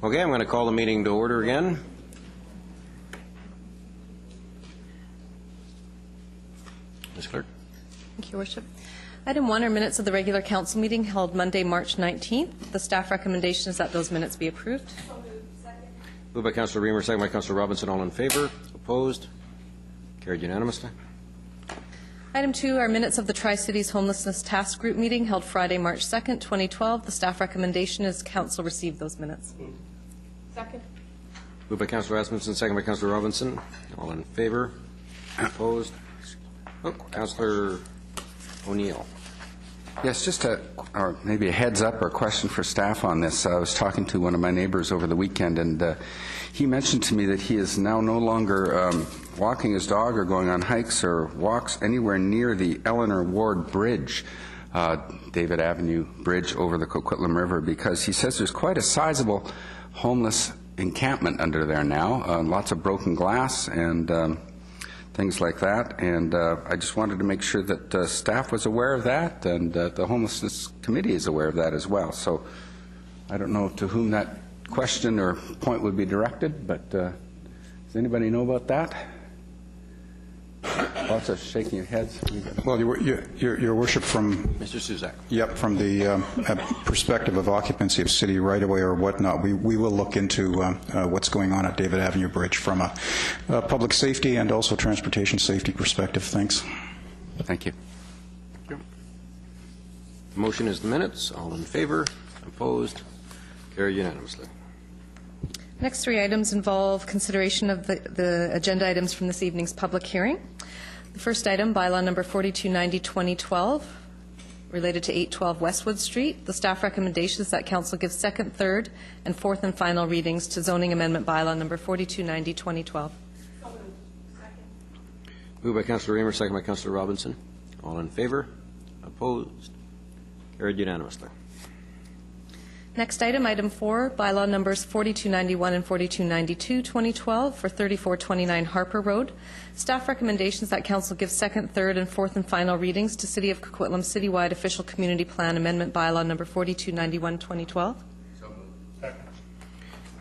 Okay, I'm going to call the meeting to order again. Ms. Clerk. Thank you, Your Worship. Item 1 are minutes of the regular council meeting held Monday, March 19th. The staff recommendation is that those minutes be approved. Moved by Councillor Reamer, second by Councillor Robinson. All in favor? Opposed? Carried unanimously. Item 2 are minutes of the Tri-Cities Homelessness Task Group meeting held Friday, March 2nd, 2012. The staff recommendation is council receive those minutes. Second. Moved by Councillor Rasmussen, second by Councillor Robinson. All in favor? Opposed? Oh, Councillor O'Neill. Yes, just or maybe a heads up or a question for staff on this. I was talking to one of my neighbors over the weekend, and he mentioned to me that he is now no longer walking his dog or going on hikes or walks anywhere near the Eleanor Ward Bridge, David Avenue Bridge over the Coquitlam River, because he says there's quite a sizable homeless encampment under there now, lots of broken glass and things like that, and I just wanted to make sure that staff was aware of that, and the Homelessness Committee is aware of that as well. So I don't know to whom that question or point would be directed, but does anybody know about that? Lots of shaking your heads. Well, Your Worship, from Mr. Suzak. Yep, from the perspective of occupancy of city right-of-way or whatnot, we will look into what's going on at David Avenue Bridge from a public safety and also transportation safety perspective. Thanks. Thank you. The motion is the minutes. All in favor? Opposed? Carried unanimously. Next 3 items involve consideration of the agenda items from this evening's public hearing. The first item, Bylaw number 4290-2012, related to 812 Westwood Street. The staff recommendation is that Council give second, third, and fourth and final readings to zoning amendment Bylaw number 4290-2012. Moved by Councillor Reamer, second by Councillor Robinson. All in favor? Opposed? Carried unanimously. Next item, item 4, bylaw numbers 4291 and 4292, 2012 for 3429 Harper Road. Staff recommendations that Council give second, third, and fourth and final readings to City of Coquitlam Citywide Official Community Plan Amendment Bylaw number 4291, 2012.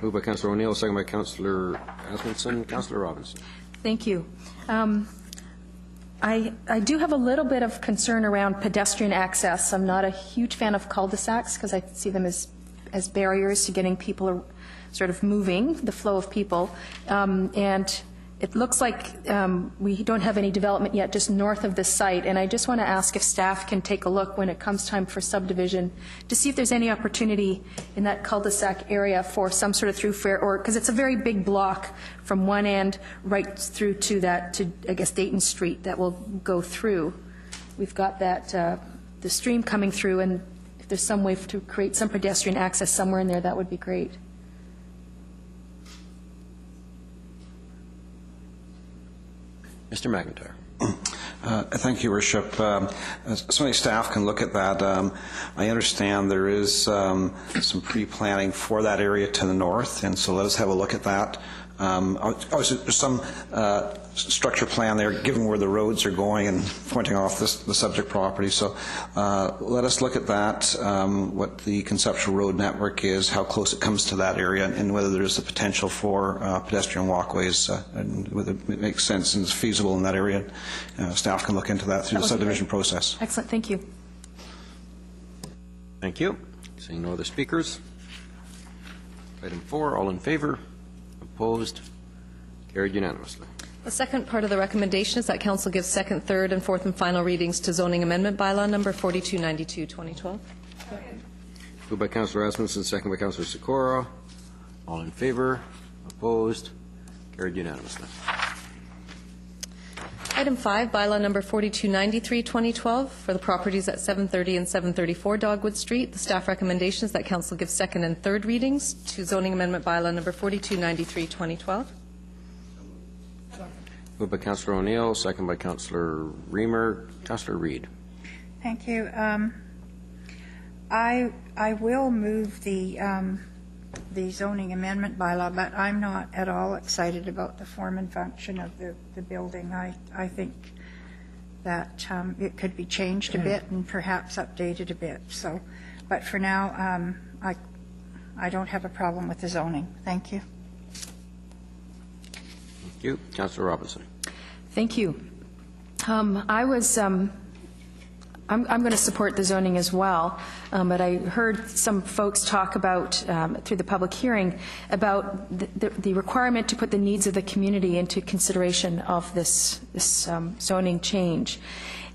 Moved by Councillor O'Neill, second by Councillor Asmundson. Councillor Robinson. Thank you. I do have a little bit of concern around pedestrian access. I'm not a huge fan of cul-de-sacs because I see them as barriers to getting people sort of moving, the flow of people. And it looks like we don't have any development yet just north of this site. And I just want to ask if staff can take a look when it comes time for subdivision to see if there's any opportunity in that cul-de-sac area for some sort of throughfare, or because it's a very big block from one end right through to that, to I guess Dayton Street that will go through. We've got that, the stream coming through, and if there's some way to create some pedestrian access somewhere in there, that would be great. Mr. McIntyre. Thank you, Worship. Certainly staff can look at that. I understand there is some pre-planning for that area to the north, and so let us have a look at that. Obviously, there's some structure plan there, given where the roads are going and pointing off the subject property. So let us look at that, what the conceptual road network is, how close it comes to that area, and whether there's the potential for pedestrian walkways, and whether it makes sense and is feasible in that area. Staff can look into that through the subdivision process. Excellent. Thank you. Thank you. Seeing no other speakers. Item 4, all in favor? Opposed? Carried unanimously. The second part of the recommendation is that Council gives second, third, and fourth and final readings to zoning amendment bylaw number 4292, 2012. Moved by Councillor Asmundson, second by Councillor Sikora. All in favor? Opposed? Carried unanimously. Item 5, bylaw number 4293, 2012 for the properties at 730 and 734 Dogwood Street. The staff recommendation is that Council give second and third readings to zoning amendment bylaw number 4293, 2012. Moved by Councillor O'Neill, second by Councillor Reamer. Councillor Reid. Thank you. I will move the zoning amendment bylaw, but I'm not at all excited about the form and function of the building. I think that it could be changed a bit and perhaps updated a bit. So, but for now, I I don't have a problem with the zoning. Thank you. Thank you. Councillor Robinson. Thank you. I'm going to support the zoning as well, but I heard some folks talk about, through the public hearing, about the requirement to put the needs of the community into consideration of this zoning change.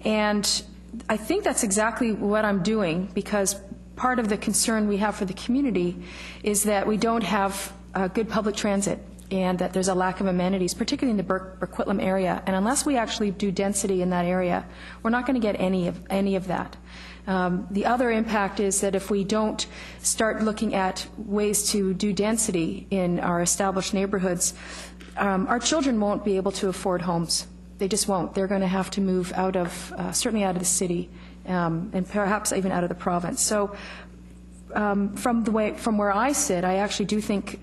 And I think that's exactly what I'm doing, because part of the concern we have for the community is that we don't have good public transit, and that there's a lack of amenities, particularly in the Coquitlam area. And unless we actually do density in that area, we're not going to get any of that. The other impact is that if we don't start looking at ways to do density in our established neighborhoods, our children won't be able to afford homes. They just won't. They're going to have to move out of, certainly out of the city, and perhaps even out of the province. So from where I sit, I actually do think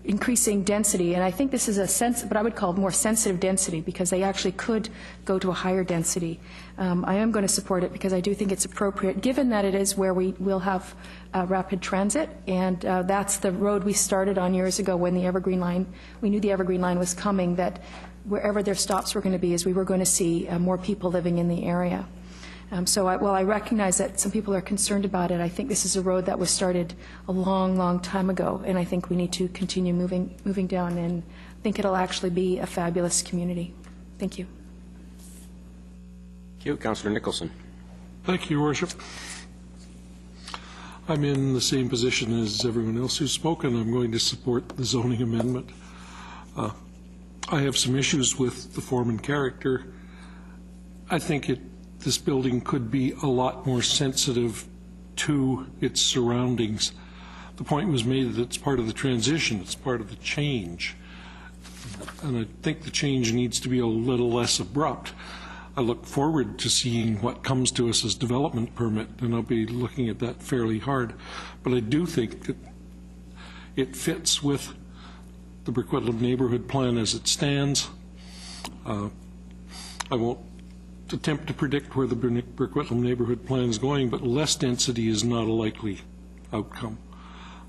increasing density, and I think this is what I would call more sensitive density, because they actually could go to a higher density. I am going to support it because I do think it's appropriate, given that it is where we will have rapid transit, and that's the road we started on years ago when the Evergreen Line, we knew the Evergreen Line was coming, that wherever their stops were going to be, is we were going to see more people living in the area. So while I recognize that some people are concerned about it, I think this is a road that was started a long, long time ago, and I think we need to continue moving down, and I think it'll actually be a fabulous community. Thank you. Thank you. Councillor Nicholson. Thank you, Your Worship. I'm in the same position as everyone else who's spoken. I'm going to support the zoning amendment. I have some issues with the form and character. I think this building could be a lot more sensitive to its surroundings. The point was made that it's part of the transition, it's part of the change. And I think the change needs to be a little less abrupt. I look forward to seeing what comes to us as development permit, and I'll be looking at that fairly hard. But I do think that it fits with the Coquitlam neighborhood plan as it stands. I won't attempt to predict where the Coquitlam neighborhood plan is going, but less density is not a likely outcome.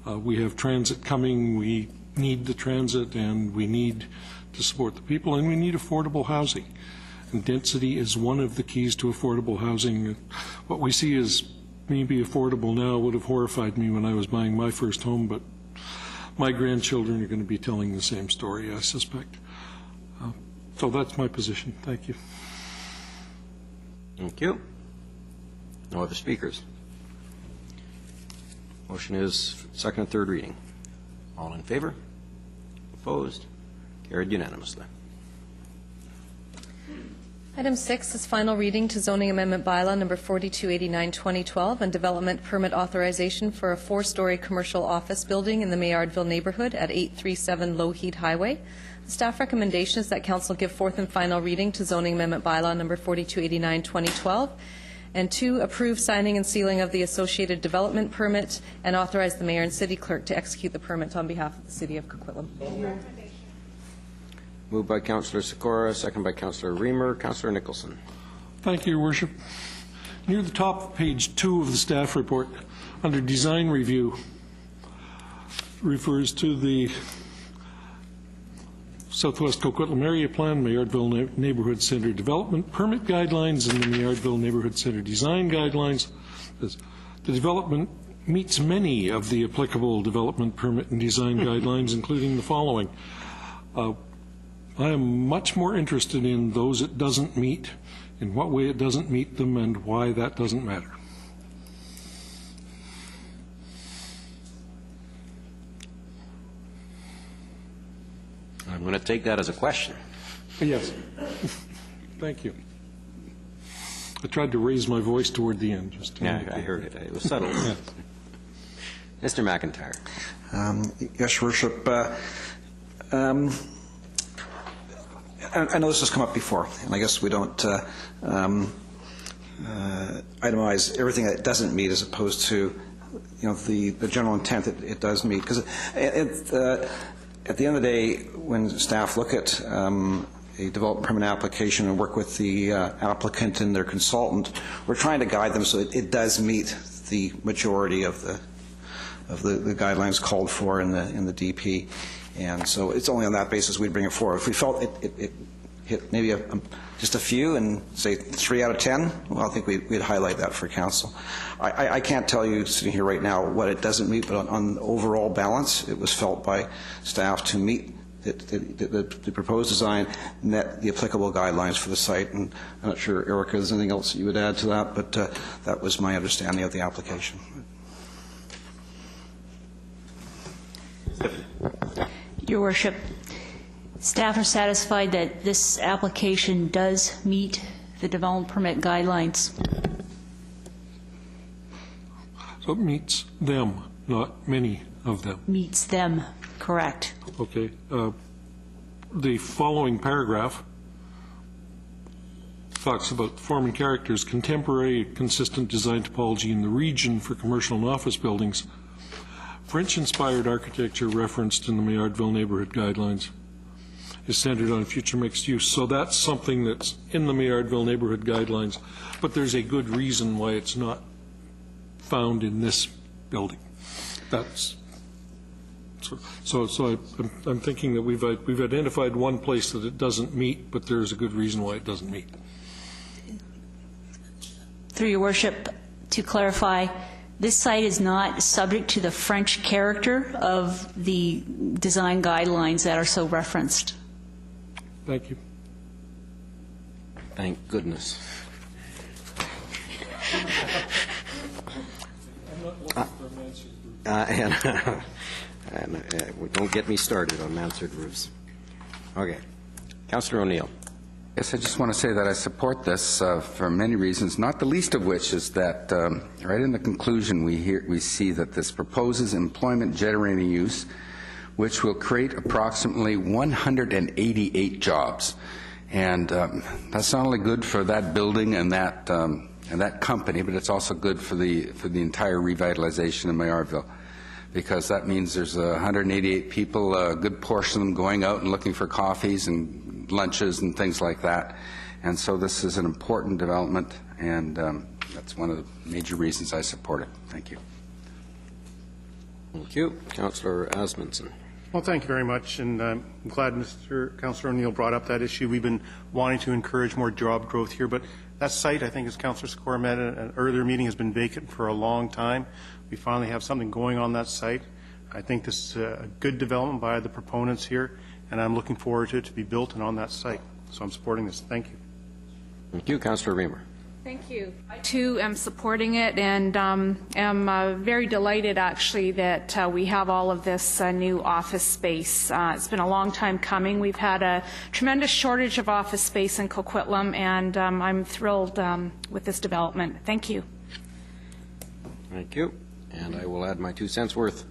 We have transit coming, we need the transit, and we need to support the people, and we need affordable housing. And density is one of the keys to affordable housing. What we see as maybe affordable now would have horrified me when I was buying my first home, but my grandchildren are going to be telling the same story, I suspect. So that's my position. Thank you. Thank you. No other speakers. Motion is second and third reading. All in favor? Opposed? Carried unanimously. Item 6 is final reading to zoning amendment bylaw number 4289-2012 and development permit authorization for a 4-story commercial office building in the Mayardville neighborhood at 837 Lougheed Highway. The staff recommendation is that council give fourth and final reading to zoning amendment bylaw number 4289-2012, and 2, approve signing and sealing of the associated development permit and authorize the mayor and city clerk to execute the permit on behalf of the city of Coquitlam. Moved by Councillor Sikora, second by Councillor Reamer. Councillor Nicholson. Thank you, Your Worship. Near the top of page 2 of the staff report, under design review, refers to the Southwest Coquitlam Area Plan, Mayardville Neighborhood Center Development Permit Guidelines, and the Mayardville Neighborhood Center Design Guidelines. The development meets many of the applicable development permit and design guidelines, including the following. I am much more interested in those it doesn't meet, in what way it doesn't meet them, and why that doesn't matter. I'm going to take that as a question. Yes. Thank you. I tried to raise my voice toward the end. Just to I heard it. It was subtle. Yeah. Mr. McIntyre. Yes, Your Worship. I know this has come up before, and I guess we don't itemize everything that it doesn't meet as opposed to, the general intent that it does meet. Because at the end of the day, when staff look at a development permit application and work with the applicant and their consultant, we're trying to guide them so it does meet the majority of the guidelines called for in the DP. And so it's only on that basis we'd bring it forward. If we felt it hit maybe just a few and say 3 out of 10, well, I think we'd highlight that for council. I can't tell you sitting here right now what it doesn't meet, but on overall balance, it was felt by staff to meet the proposed design met the applicable guidelines for the site. And I'm not sure, Erica, there's anything else that you would add to that, but that was my understanding of the application. Your Worship, staff are satisfied that this application does meet the development permit guidelines. So it meets them, not many of them. Meets them, correct. Okay. The following paragraph talks about form and characters, contemporary, consistent design topology in the region for commercial and office buildings. French-inspired architecture referenced in the Maillardville neighborhood guidelines is centered on future mixed use. So that's something that's in the Maillardville neighborhood guidelines, but there's a good reason why it's not found in this building. That's so I'm thinking that we've identified one place that it doesn't meet, but there's a good reason why it doesn't meet. Through Your Worship, to clarify, this site is not subject to the French character of the design guidelines that are so referenced. Thank you. Thank goodness. Don't get me started on mansard roofs. Okay. Councillor O'Neill. Yes, I just want to say that I support this for many reasons, not the least of which is that right in the conclusion we see that this proposes employment-generating use which will create approximately 188 jobs. And that's not only good for that building and that company, but it's also good for the entire revitalization of Maillardville, because that means there's 188 people, a good portion of them going out and looking for coffees and lunches and things like that. And so this is an important development, and that's one of the major reasons I support it. Thank you. Thank you. Councillor Asmundson. Well, thank you very much, and I'm glad Councillor O'Neill brought up that issue. We've been wanting to encourage more job growth here, but that site, I think, as Councillor Sikora met at an earlier meeting, has been vacant for a long time. We finally have something going on that site. I think this is a good development by the proponents here, and I'm looking forward to it to be built and on that site. So I'm supporting this. Thank you. Thank you. Councillor Reamer. Thank you. I, too, am supporting it, and am very delighted, actually, that we have all of this new office space. It's been a long time coming. We've had a tremendous shortage of office space in Coquitlam, and I'm thrilled with this development. Thank you. Thank you. And I will add my 2 cents worth.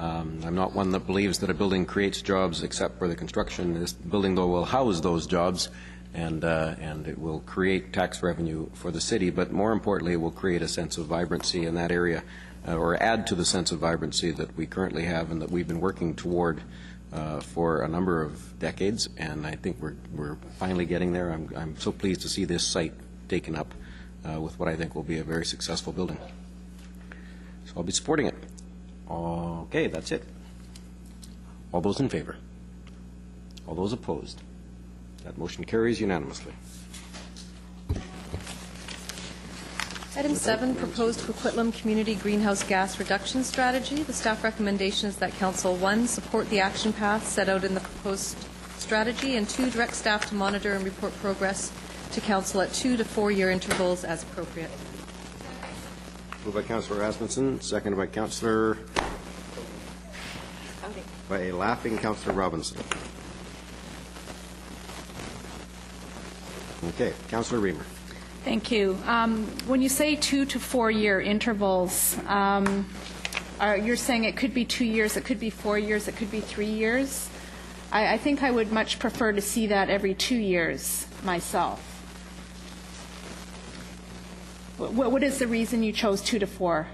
I'm not one that believes that a building creates jobs except for the construction. This building, though, will house those jobs, and it will create tax revenue for the city, but more importantly, it will create a sense of vibrancy in that area, or add to the sense of vibrancy that we currently have and that we've been working toward for a number of decades, and I think we're finally getting there. I'm so pleased to see this site taken up with what I think will be a very successful building. So I'll be supporting it. Okay, that's it. All those in favor? All those opposed? That motion carries unanimously. Item 7, proposed Coquitlam Community Greenhouse Gas Reduction Strategy. The staff recommendation is that Council 1, support the action path set out in the proposed strategy, and 2, direct staff to monitor and report progress to Council at 2 to 4 year intervals as appropriate. Moved by Councillor Asmundson, seconded by Councillor by a laughing Councillor Robinson. Okay, Councillor Reamer. Thank you. When you say 2 to 4 year intervals, you're saying it could be 2 years, it could be 4 years, it could be 3 years? I think I would much prefer to see that every 2 years myself. What is the reason you chose 2 to 4?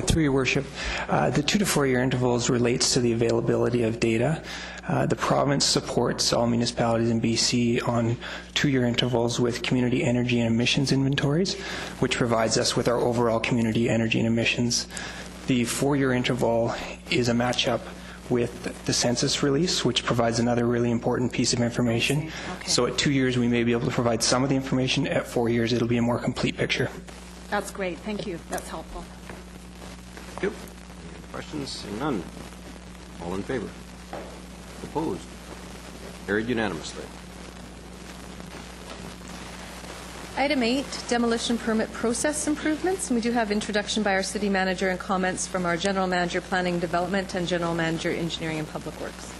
Through Your Worship, the 2 to 4 year intervals relates to the availability of data. The province supports all municipalities in BC on 2 year intervals with community energy and emissions inventories, which provides us with our overall community energy and emissions The 4-year interval is a matchup with the census release, which provides another really important piece of information. Okay. So at 2 years, we may be able to provide some of the information. At 4 years, it'll be a more complete picture. That's great. Thank you. That's helpful. Thank you. Any questions? Seeing none. All in favor? Opposed? Carried unanimously. Item 8, demolition permit process improvements. And we do have introduction by our city manager and comments from our general manager planning and development and general manager engineering and public works.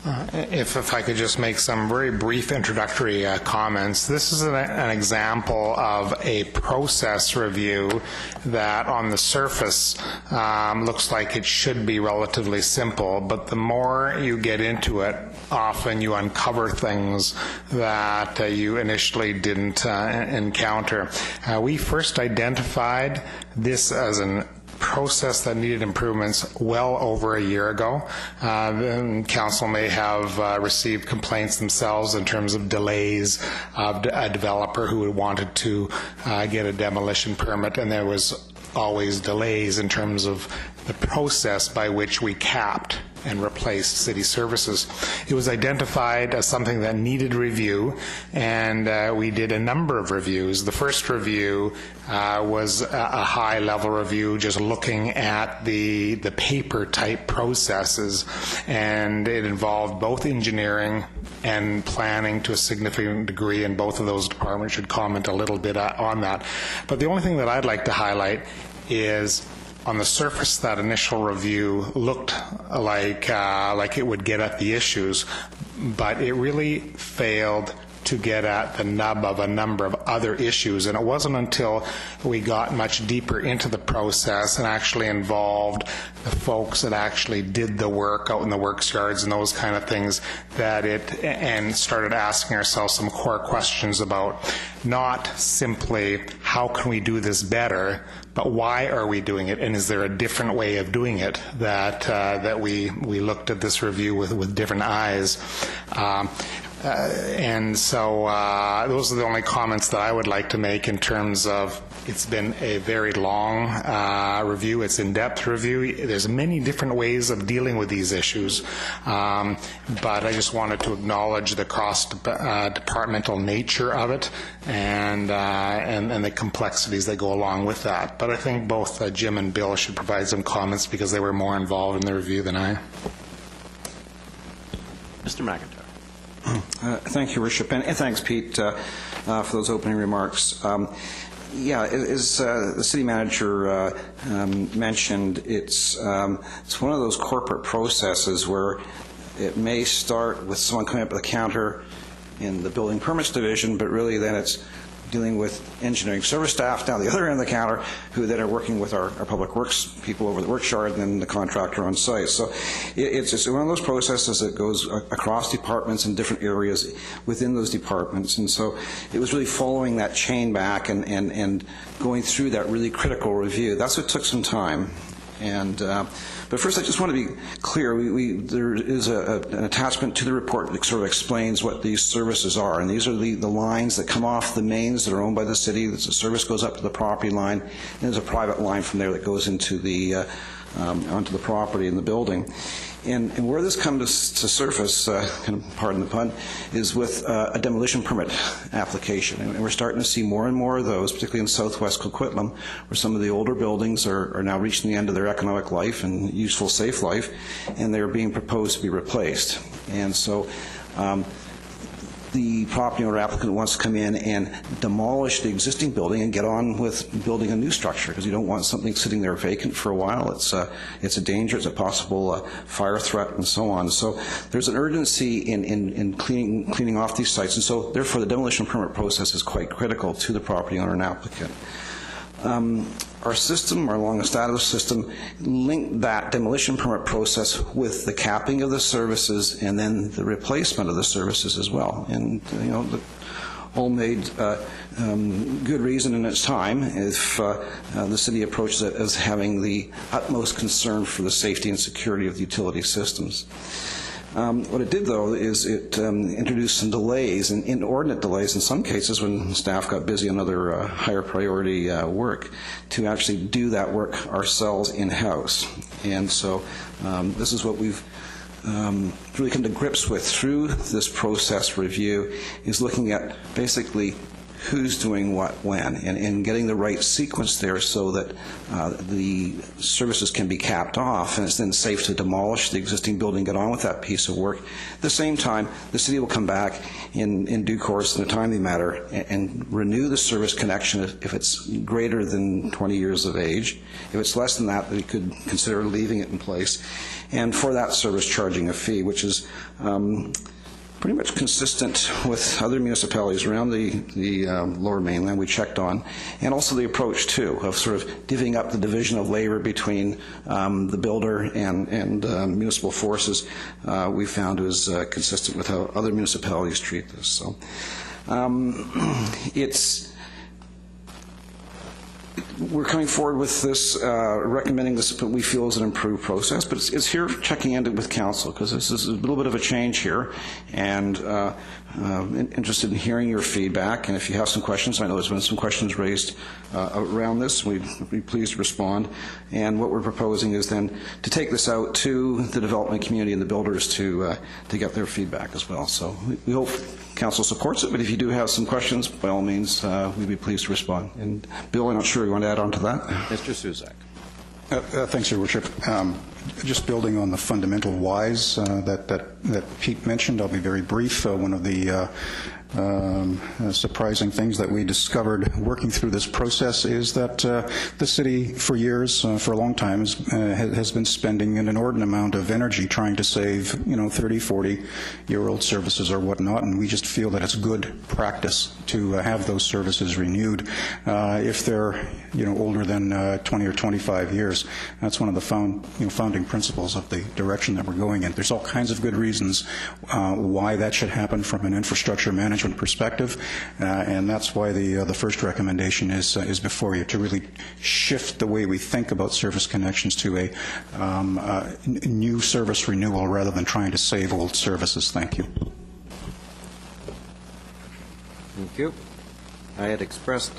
If I could just make some very brief introductory comments. This is an example of a process review that on the surface looks like it should be relatively simple, but the more you get into it, often you uncover things that you initially didn't encounter. We first identified this as an process that needed improvements well over a year ago. Council may have received complaints themselves in terms of delays of a developer who wanted to get a demolition permit, and there was always delays in terms of the process by which we capped and replaced city services. It was identified as something that needed review, and we did a number of reviews. The first review was a high-level review, just looking at the paper-type processes, and it involved both engineering and planning to a significant degree, and both of those departments should comment a little bit on that. But the only thing that I'd like to highlight is on the surface, that initial review looked like it would get at the issues, but it really failed to get at the nub of a number of other issues. And it wasn't until we got much deeper into the process and actually involved the folks that actually did the work out in the works yards and those kind of things and started asking ourselves some core questions about not simply how can we do this better, but why are we doing it, and is there a different way of doing it that we looked at this review with different eyes. And so those are the only comments that I would like to make in terms of it's been a very long review. It's in-depth review. There's many different ways of dealing with these issues, but I just wanted to acknowledge the cross-departmental nature of it and the complexities that go along with that. But I think both Jim and Bill should provide some comments because they were more involved in the review than I. Mr. McIntyre. Thank you, Worship, and thanks, Pete, for those opening remarks. As the city manager mentioned, it's one of those corporate processes where it may start with someone coming up with a counter in the building permits division, but really then it's dealing with engineering service staff down the other end of the counter who then are working with our public works people over the works yard and then the contractor on site. So it's just one of those processes that goes across departments and different areas within those departments. And so it was really following that chain back and going through that really critical review. That's what took some time. And but first, I just want to be clear. There is an attachment to the report that sort of explains what these services are, and these are the lines that come off the mains that are owned by the city. The service goes up to the property line, and there's a private line from there that goes into the onto the property in the building. And where this comes to surface, kind of pardon the pun, is with a demolition permit application. And we're starting to see more and more of those, particularly in southwest Coquitlam, where some of the older buildings are now reaching the end of their economic life and useful, safe life, and they're being proposed to be replaced. And so the property owner applicant wants to come in and demolish the existing building and get on with building a new structure, because you don't want something sitting there vacant for a while. It's a danger, it's a possible fire threat, and so on. So there's an urgency in cleaning off these sites, and so therefore the demolition permit process is quite critical to the property owner and applicant. Our system, our long-established system, linked that demolition permit process with the capping of the services and then the replacement of the services as well. And, all made good reason in its time if the city approaches it as having the utmost concern for the safety and security of the utility systems. What it did, though, is it introduced some delays, and inordinate delays in some cases when staff got busy on other higher priority work, to actually do that work ourselves in-house. And so this is what we've really come to grips with through this process review, is looking at basically who's doing what when, and getting the right sequence there so that the services can be capped off, and it's then safe to demolish the existing building, get on with that piece of work. At the same time, the city will come back in due course in a timely manner and renew the service connection if it's greater than 20 years of age. If it's less than that, we could consider leaving it in place. And for that service, charging a fee, which is pretty much consistent with other municipalities around the Lower Mainland we checked on, and also the approach, too, of sort of divvying up the division of labor between the builder and municipal forces. We found it was consistent with how other municipalities treat this. So we're coming forward with this, recommending this, what we feel is an improved process, but it's here checking in with council, because this is a little bit of a change here, and interested in hearing your feedback. And if you have some questions, I know there's been some questions raised around this, we'd be pleased to respond. And what we're proposing is then to take this out to the development community and the builders to get their feedback as well. So we hope council supports it, but if you do have some questions, by all means, we'd be pleased to respond. And Bill, I'm not sure you want to add on to that? Mr. Suzak. Thanks, Your Worship. Just building on the fundamental whys that Pete mentioned, I'll be very brief. One of the surprising things that we discovered working through this process is that the city, for years, for a long time, has been spending an inordinate amount of energy trying to save, 30, 40-year-old services or whatnot, and we just feel that it's good practice to have those services renewed if they're, older than 20 or 25 years. That's one of the founding principles of the direction that we're going in. There's all kinds of good reasons why that should happen from an infrastructure management perspective, and that's why the first recommendation is before you, to really shift the way we think about service connections to a new service renewal rather than trying to save old services. Thank you. Thank you. I had expressed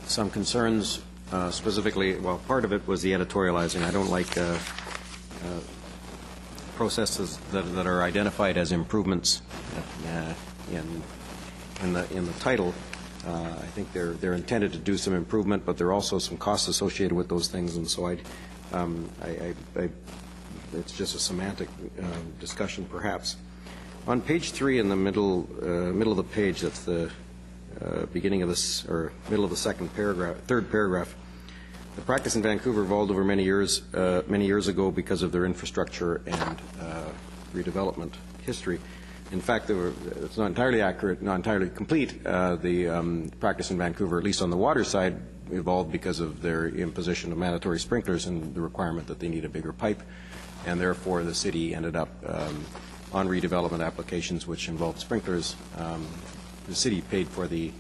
some concerns specifically, well, part of it was the editorializing. I don't like processes that are identified as improvements in the title. I think they're intended to do some improvement, but there are also some costs associated with those things, and so it's just a semantic discussion, perhaps. On page 3, in the middle of the page, that's the beginning of this, or middle of the third paragraph. The practice in Vancouver evolved over many years ago because of their infrastructure and redevelopment history. In fact, it's not entirely accurate, not entirely complete. The practice in Vancouver, at least on the water side, evolved because of their imposition of mandatory sprinklers and the requirement that they need a bigger pipe, and therefore the city ended up on redevelopment applications which involved sprinklers. The city paid for the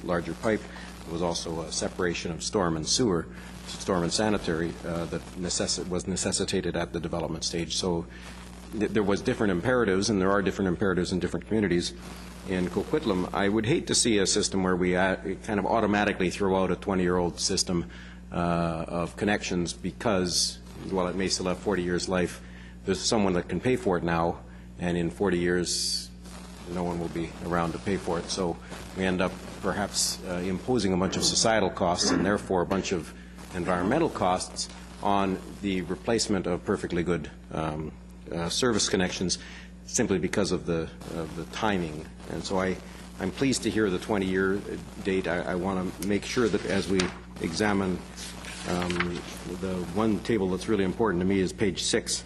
larger pipe. There was also a separation of storm and sewer, storm and sanitary, that was necessitated at the development stage. So there was different imperatives, and there are different imperatives in different communities. In Coquitlam, I would hate to see a system where we kind of automatically throw out a 20-year-old system of connections because, while it may still have 40 years life, there's someone that can pay for it now, and in 40 years no one will be around to pay for it. So we end up perhaps imposing a bunch of societal costs and therefore a bunch of environmental costs on the replacement of perfectly good service connections simply because of the timing. And so I'm pleased to hear the 20-year date. I want to make sure that as we examine the one table that's really important to me is page 6.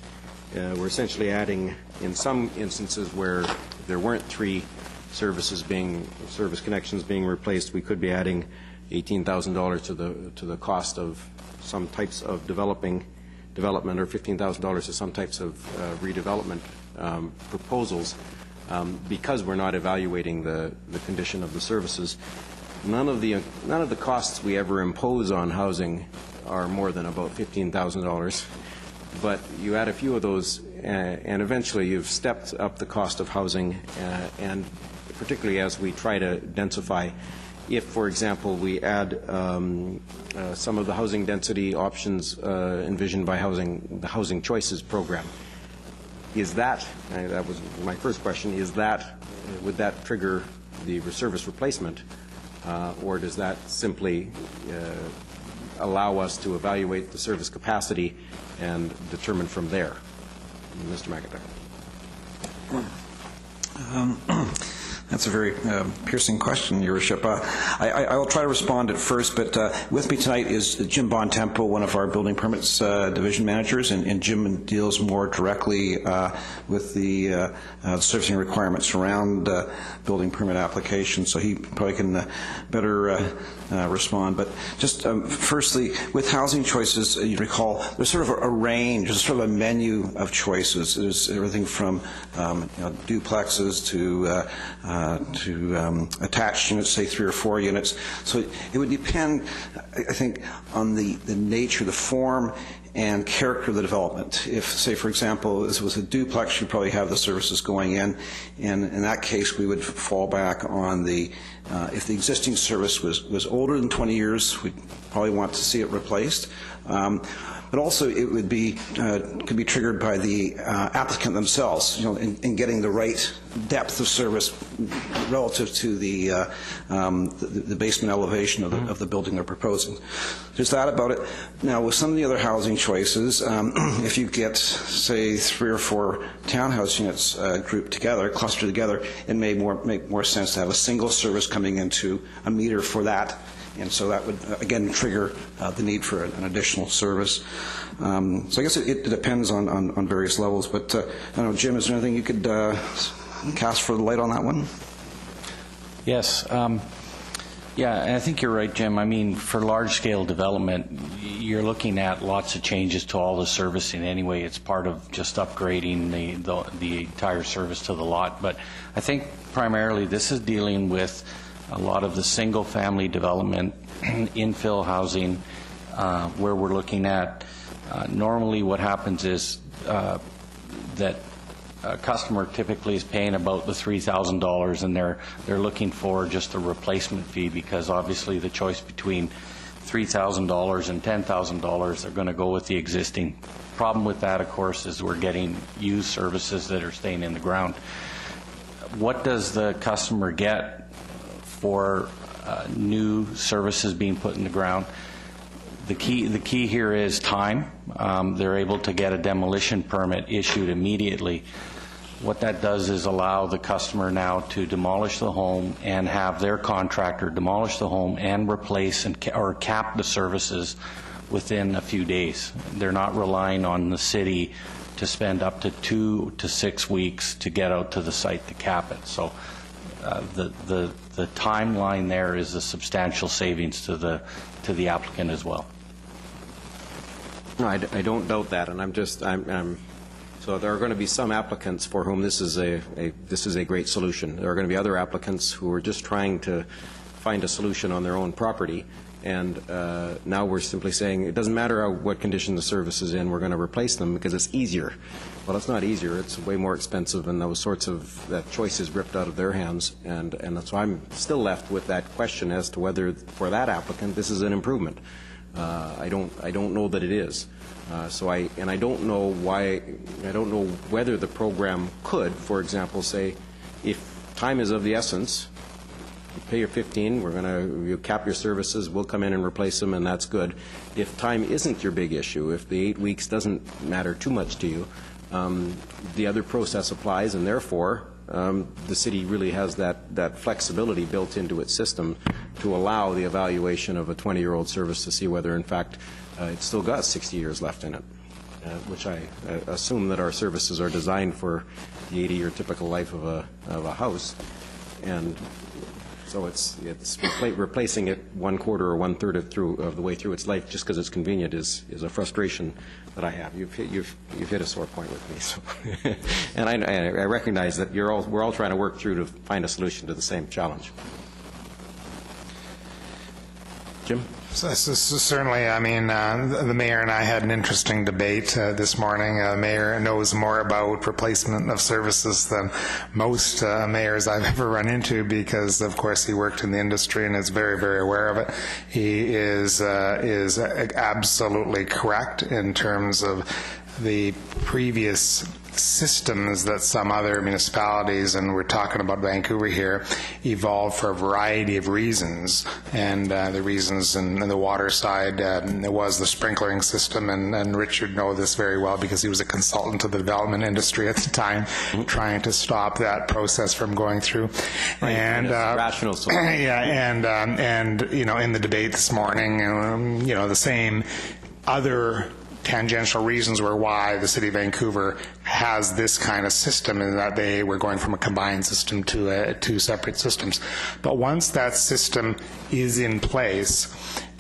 We're essentially adding, in some instances where there weren't 3 service connections being replaced, we could be adding $18,000 to the cost of some types of development, or $15,000 to some types of redevelopment proposals, because we're not evaluating the condition of the services. None of the costs we ever impose on housing are more than about $15,000. But you add a few of those, and eventually you've stepped up the cost of housing, and particularly as we try to densify. If, for example, we add some of the housing density options envisioned by the Housing Choices program, is that was my first question, would that trigger the service replacement, or does that simply allow us to evaluate the service capacity and determine from there? Mr. McIntyre. That's a very piercing question, Your Worship. I will try to respond at first, but with me tonight is Jim Bontempo, one of our building permits division managers, and Jim deals more directly with the servicing requirements around building permit applications, so he probably can better respond. But just firstly, with housing choices, you recall, there's sort of a range, there's sort of a menu of choices. There's everything from duplexes to attached units, say 3 or 4 units. So it would depend, I think, on the nature, the form, and character of the development. If, say, for example, this was a duplex, you'd probably have the services going in, and in that case, we would fall back on the, if the existing service was older than 20 years, we'd probably want to see it replaced. But also, it would be could be triggered by the applicant themselves, in getting the right depth of service relative to the basement elevation of the building they're proposing. There's that about it. Now, with some of the other housing choices, if you get, say, 3 or 4 townhouse units grouped together, clustered together, it may make more sense to have a single service coming into a meter for that. And so that would, again, trigger the need for an additional service. So I guess it depends on various levels. But I don't know, Jim, is there anything you could cast for the light on that one? Yes. Yeah, I think you're right, Jim. I mean, for large-scale development, you're looking at lots of changes to all the servicing anyway. It's part of just upgrading the entire service to the lot. But I think primarily this is dealing with a lot of the single-family development, infill housing, where we're looking at normally what happens is that a customer typically is paying about the $3,000, and they're looking for just a replacement fee, because obviously the choice between $3,000 and $10,000, they're going to go with the existing. Problem with that, of course, is we're getting used services that are staying in the ground. What does the customer get for new services being put in the ground? The key here is time. They're able to get a demolition permit issued immediately. What that does is allow the customer now to demolish the home and have their contractor demolish the home and replace or cap the services within a few days. They're not relying on the city to spend up to 2 to 6 weeks to get out to the site to cap it. So the timeline there is a substantial savings to the applicant as well. No, I don't doubt that, and so there are going to be some applicants for whom this is a great solution. There are going to be other applicants who are just trying to find a solution on their own property, and now we're simply saying it doesn't matter what condition the service is in, we're going to replace them because it's easier. Well, it's not easier, it's way more expensive, and that choice is ripped out of their hands, and so I'm still left with that question as to whether for that applicant this is an improvement. I don't know that it is. I don't know whether the program could, for example, say, if time is of the essence, you pay your $15, you cap your services, we'll come in and replace them, and that's good. If time isn't your big issue, if the 8 weeks doesn't matter too much to you, the other process applies, and therefore the city really has that flexibility built into its system to allow the evaluation of a 20-year-old service to see whether, in fact, it's still got 60 years left in it, which I assume that our services are designed for the 80-year typical life of a house, and so it's replacing it 1/4 or 1/3 of the way through its life just because it's convenient is a frustration that I have. You've hit a sore point with me, so and I recognize that we're all trying to work through to find a solution to the same challenge. Jim? Certainly, I mean, the mayor and I had an interesting debate this morning. The mayor knows more about replacement of services than most mayors I've ever run into because, of course, he worked in the industry and is very, very aware of it. He is absolutely correct in terms of the previous systems that some other municipalities, and we're talking about Vancouver here, evolved for a variety of reasons. And the reasons in the water side, there was the sprinkling system, and Richard knows this very well because he was a consultant to the development industry at the time, trying to stop that process from going through. Right, and rational solution. Yeah, and you know, in the debate this morning, you know, the same other tangential reasons were why the City of Vancouver has this kind of system, and that they were going from a combined system to two separate systems. But once that system is in place,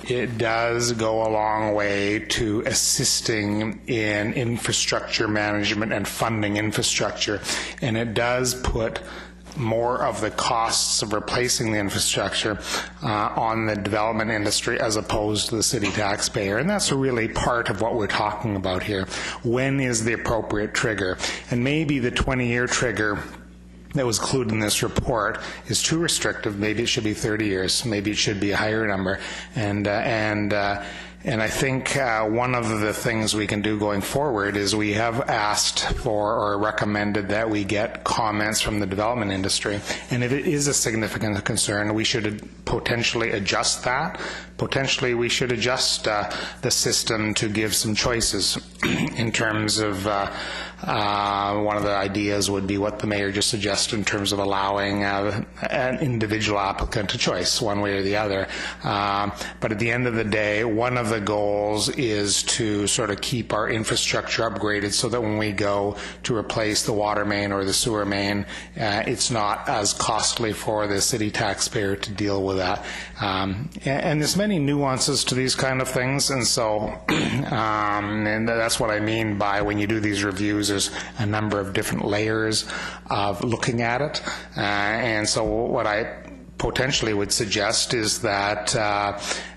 it does go a long way to assisting in infrastructure management and funding infrastructure, and it does put more of the costs of replacing the infrastructure on the development industry as opposed to the city taxpayer. And that's really part of what we're talking about here. When is the appropriate trigger? And maybe the 20-year trigger that was included in this report is too restrictive. Maybe it should be 30 years. Maybe it should be a higher number. And I think one of the things we can do going forward is we have asked for or recommended that we get comments from the development industry. And if it is a significant concern, we should potentially adjust that. Potentially we should adjust the system to give some choices in terms of one of the ideas would be what the mayor just suggested in terms of allowing an individual applicant a choice one way or the other. But at the end of the day, one of the goals is to sort of keep our infrastructure upgraded so that when we go to replace the water main or the sewer main, it's not as costly for the city taxpayer to deal with that. And there's many nuances to these kind of things, and so and that's what I mean by when you do these reviews, there's a number of different layers of looking at it. And so what I potentially would suggest is that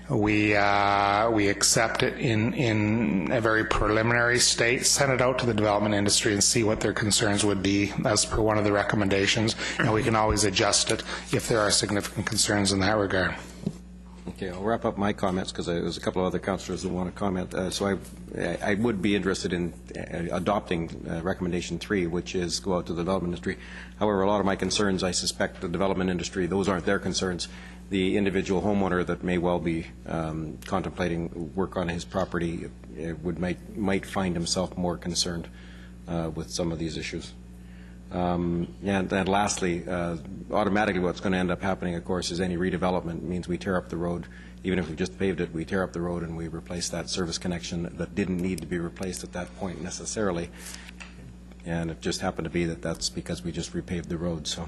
we accept it in a very preliminary state, send it out to the development industry and see what their concerns would be as per one of the recommendations, and we can always adjust it if there are significant concerns in that regard. Okay, I'll wrap up my comments because there's a couple of other councillors that want to comment. So I would be interested in adopting recommendation 3, which is go out to the development industry. However, a lot of my concerns, I suspect the development industry, those aren't their concerns. The individual homeowner that may well be contemplating work on his property might find himself more concerned with some of these issues. And lastly, automatically what's going to end up happening, of course, is any redevelopment means we tear up the road. Even if we just paved it, we tear up the road and we replace that service connection that didn't need to be replaced at that point necessarily. And it just happened to be that that's because we just repaved the road. So,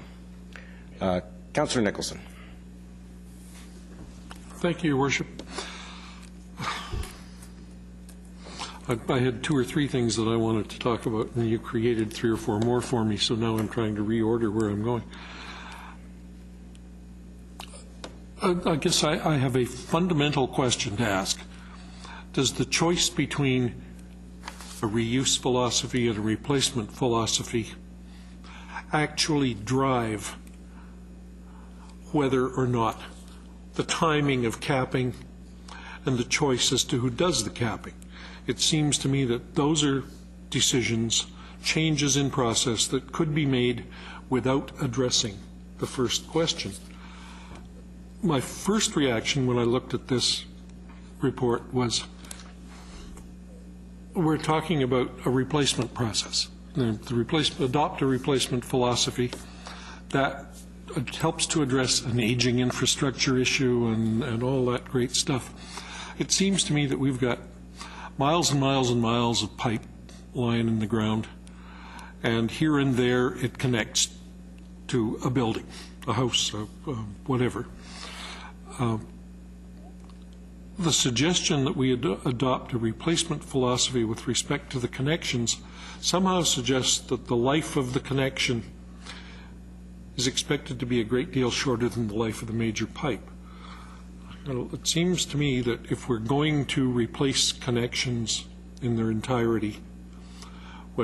Councillor Nicholson. Thank you, Your Worship. I had 2 or 3 things that I wanted to talk about, and you created 3 or 4 more for me, so now I'm trying to reorder where I'm going. I guess I have a fundamental question to ask. Does the choice between a reuse philosophy and a replacement philosophy actually drive whether or not the timing of capping and the choice as to who does the capping? It seems to me that those are decisions, changes in process that could be made without addressing the first question. My first reaction when I looked at this report was, we're talking about a replacement process. Adopt a replacement philosophy that helps to address an aging infrastructure issue and all that great stuff. It seems to me that we've got miles and miles and miles of pipe lying in the ground, and here and there it connects to a building, a house, whatever. The suggestion that we adopt a replacement philosophy with respect to the connections somehow suggests that the life of the connection is expected to be a great deal shorter than the life of the major pipe. Well, it seems to me that if we're going to replace connections in their entirety,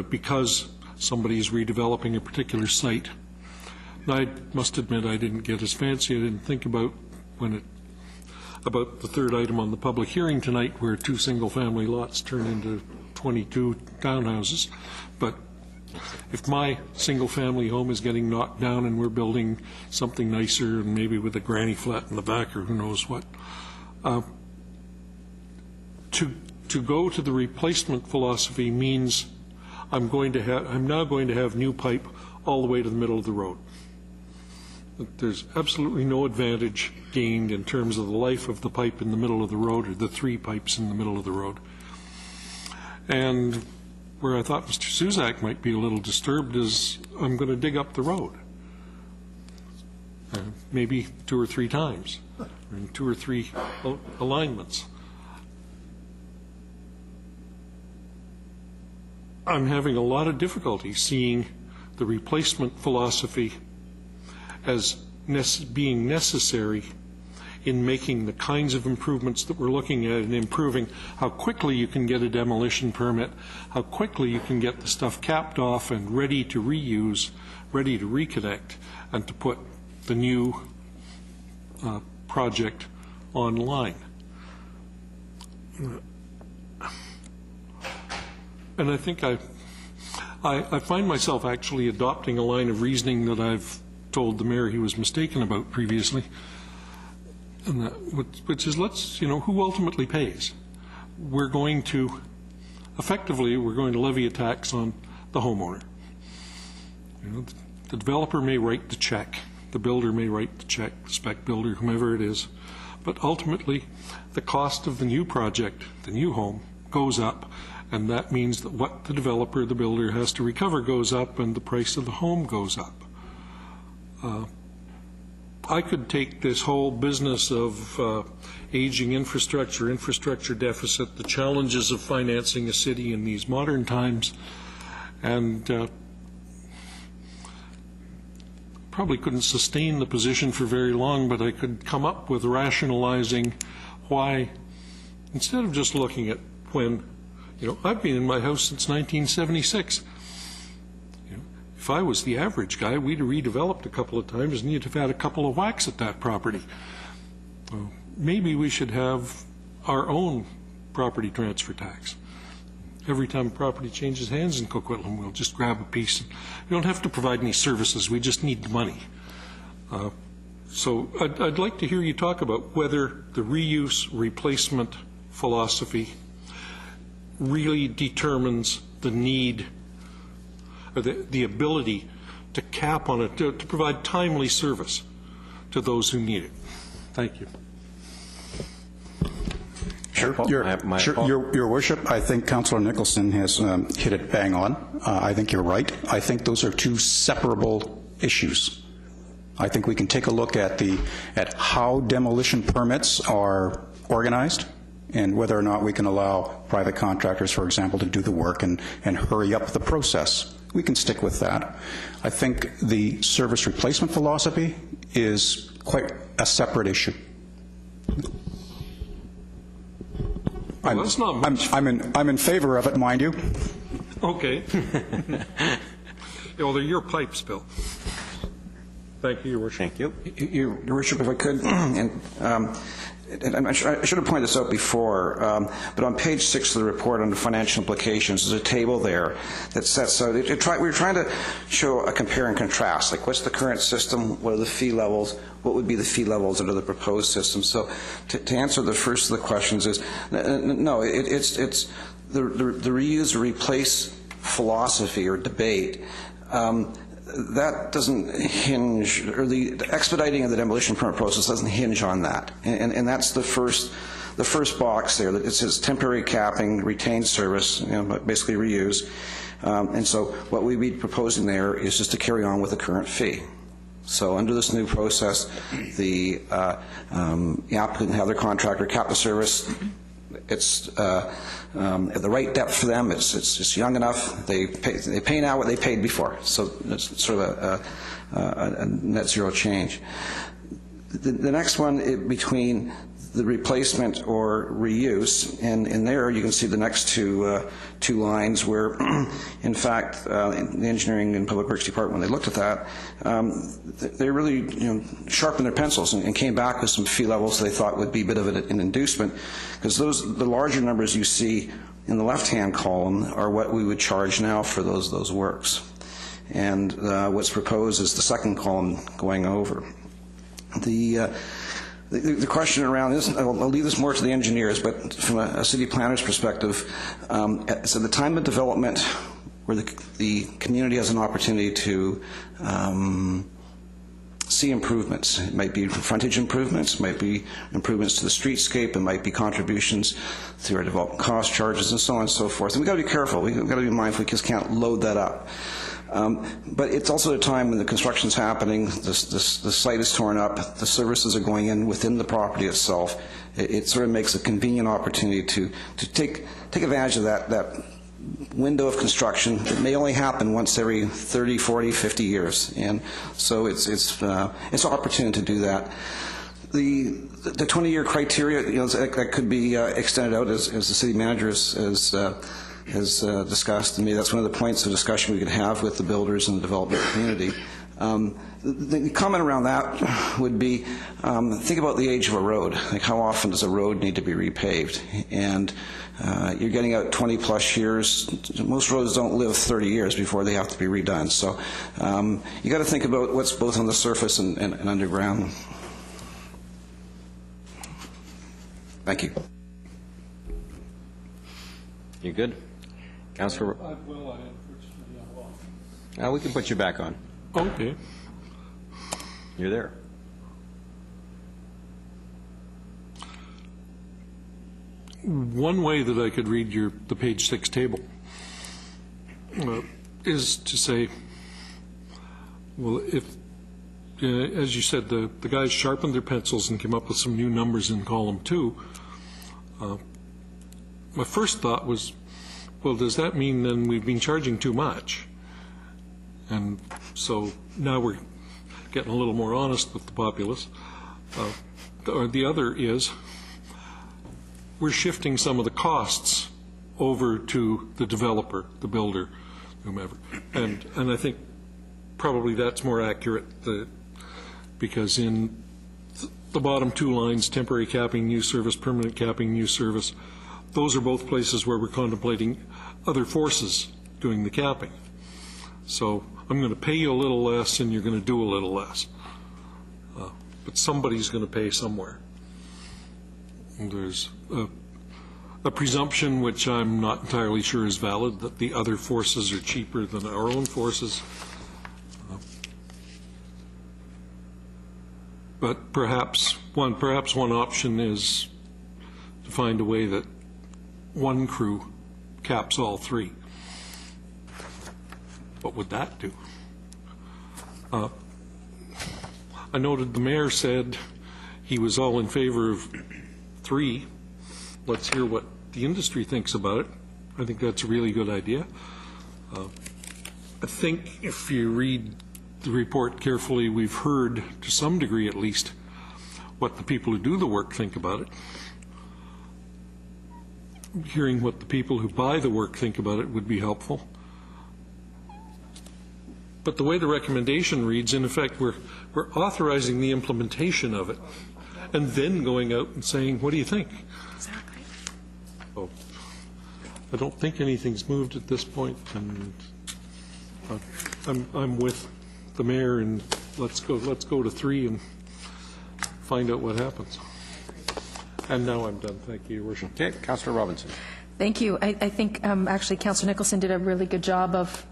because somebody's redeveloping a particular site, I must admit I didn't get as fancy. I didn't think about the third item on the public hearing tonight, where 2 single-family lots turn into 22 townhouses. But if my single-family home is getting knocked down and we're building something nicer and maybe with a granny flat in the back or who knows what, to go to the replacement philosophy means I'm now going to have new pipe all the way to the middle of the road. There's absolutely no advantage gained in terms of the life of the pipe in the middle of the road or the 3 pipes in the middle of the road. And where I thought Mr. Suzak might be a little disturbed is I'm going to dig up the road, maybe 2 or 3 times, in 2 or 3 alignments. I'm having a lot of difficulty seeing the replacement philosophy as being necessary in making the kinds of improvements that we're looking at and improving how quickly you can get a demolition permit, how quickly you can get the stuff capped off and ready to reuse, ready to reconnect, and to put the new project online. And I think I find myself actually adopting a line of reasoning that I've told the mayor he was mistaken about previously, and which is, who ultimately pays? We're going to levy a tax on the homeowner. The developer may write the check, the builder may write the check, the spec builder, whomever it is, but ultimately the cost of the new project, the new home, goes up, and that means that what the developer, the builder, has to recover goes up, and the price of the home goes up. I could take this whole business of aging infrastructure deficit, the challenges of financing a city in these modern times, and probably couldn't sustain the position for very long, but I could come up with rationalizing why, instead of just looking at when, I've been in my house since 1976. If I was the average guy, we'd have redeveloped a couple of times and you'd have had a couple of whacks at that property. Maybe we should have our own property transfer tax. Every time a property changes hands in Coquitlam, we'll just grab a piece. We don't have to provide any services, we just need the money. So I'd like to hear you talk about whether the reuse replacement philosophy really determines the need or the ability to cap on it, to provide timely service to those who need it. Thank you. Sure. Your Worship, I think Councillor Nicholson has hit it bang on. I think you're right. I think those are 2 separable issues. I think we can take a look at how demolition permits are organized and whether or not we can allow private contractors, for example, to do the work and hurry up the process. We can stick with that. I think the service replacement philosophy is quite a separate issue. I'm in favor of it, mind you. Okay. Well, they're your pipes, Bill. Thank you, Your Worship. Thank you. Your Worship, if I could, and I should have pointed this out before, but on page 6 of the report under financial implications, there's a table there that sets out, we're trying to show a compare and contrast, like what's the current system, what are the fee levels, what would be the fee levels under the proposed system. So to answer the first of the questions is, no, it's the reuse or replace philosophy or debate. That doesn't hinge, or the expediting of the demolition permit process doesn't hinge on that, and that's the first box there. That it says temporary capping, retained service, basically reuse, and so what we'd be proposing there is just to carry on with the current fee. So under this new process, the applicant can have their contractor cap the service. It's at the right depth for them. It's young enough. They pay now what they paid before. So it's sort of a net zero change. The next one, between the replacement or reuse. And in there, you can see the next two lines where, in fact, the Engineering and Public Works Department, when they looked at that, they really sharpened their pencils and came back with some fee levels they thought would be a bit of an inducement, because the larger numbers you see in the left-hand column are what we would charge now for those works. And what's proposed is the second column going over. The question around this, I'll leave this more to the engineers, but from a city planner's perspective, so the time of development where the community has an opportunity to see improvements. It might be frontage improvements, it might be improvements to the streetscape, it might be contributions through our development cost charges and so on and so forth. And we've got to be careful, we've got to be mindful, we just can't load that up. But it's also a time when the construction's happening, the site is torn up, the services are going in within the property itself. It sort of makes a convenient opportunity to take advantage of that window of construction that may only happen once every 30, 40, 50 years. And so it's an opportunity to do that. The 20-year criteria, that could be extended out as the city manager has discussed. To me, that's one of the points of discussion we could have with the builders and the development community. The comment around that would be, think about the age of a road. Like, how often does a road need to be repaved? And you're getting out 20-plus years. Most roads don't live 30 years before they have to be redone. So you got to think about what's both on the surface and underground. Thank you. You good? Councillor? We can put you back on. Okay. You're there. One way that I could read the page 6 table is to say, well, if, as you said, the guys sharpened their pencils and came up with some new numbers in column 2, my first thought was, well, does that mean then we've been charging too much? And so now we're getting a little more honest with the populace. Or the other is, we're shifting some of the costs over to the developer, the builder, whomever. And I think probably that's more accurate, because in the bottom 2 lines, temporary capping, new service, permanent capping, new service, those are both places where we're contemplating other forces doing the capping. So I'm going to pay you a little less and you're going to do a little less. But somebody's going to pay somewhere. And there's a presumption, which I'm not entirely sure is valid, that the other forces are cheaper than our own forces. But perhaps one option is to find a way that one crew caps all 3. What would that do? I noted the mayor said he was all in favor of 3. Let's hear what the industry thinks about it. I think that's a really good idea. I think if you read the report carefully, we've heard, to some degree at least, what the people who do the work think about it. Hearing what the people who buy the work think about it would be helpful. But the way the recommendation reads, in effect, we're authorizing the implementation of it and then going out and saying, what do you think? Exactly. So I don't think anything's moved at this point, and I'm with the mayor, and let's go to 3 and find out what happens. And now I'm done. Thank you, Your Worship. Okay, Councillor Robinson. Thank you. I think actually Councillor Nicholson did a really good job of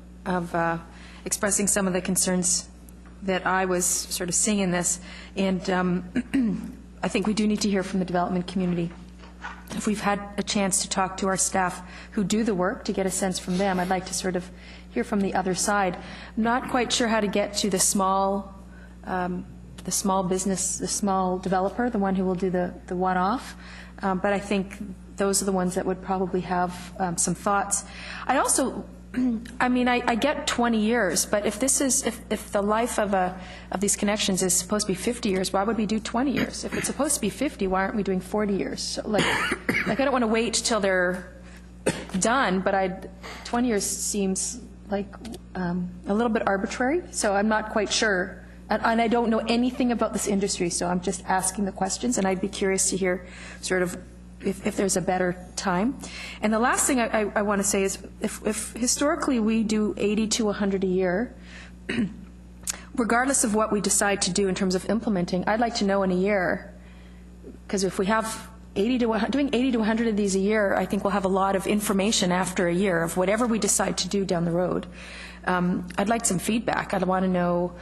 expressing some of the concerns that I was sort of seeing in this. And I think we do need to hear from the development community. If we've had a chance to talk to our staff who do the work to get a sense from them, I'd like to sort of hear from the other side. I'm not quite sure how to get to the small business, the small developer, the one who will do the one-off. But I think those are the ones that would probably have some thoughts. I also I mean, I get 20 years, but if this is, if the life of these connections is supposed to be 50 years, why would we do 20 years? If it's supposed to be 50, why aren't we doing 40 years? So, like I don't want to wait till they're done, but 20 years seems like a little bit arbitrary, so I'm not quite sure. And I don't know anything about this industry, so I'm just asking the questions, and I'd be curious to hear sort of if there's a better time. And the last thing I want to say is if historically we do 80 to 100 a year, regardless of what we decide to do in terms of implementing, I'd like to know in a year, because if we have doing 80 to 100 of these a year, I think we'll have a lot of information after a year of whatever we decide to do down the road. I'd like some feedback. I'd want to know,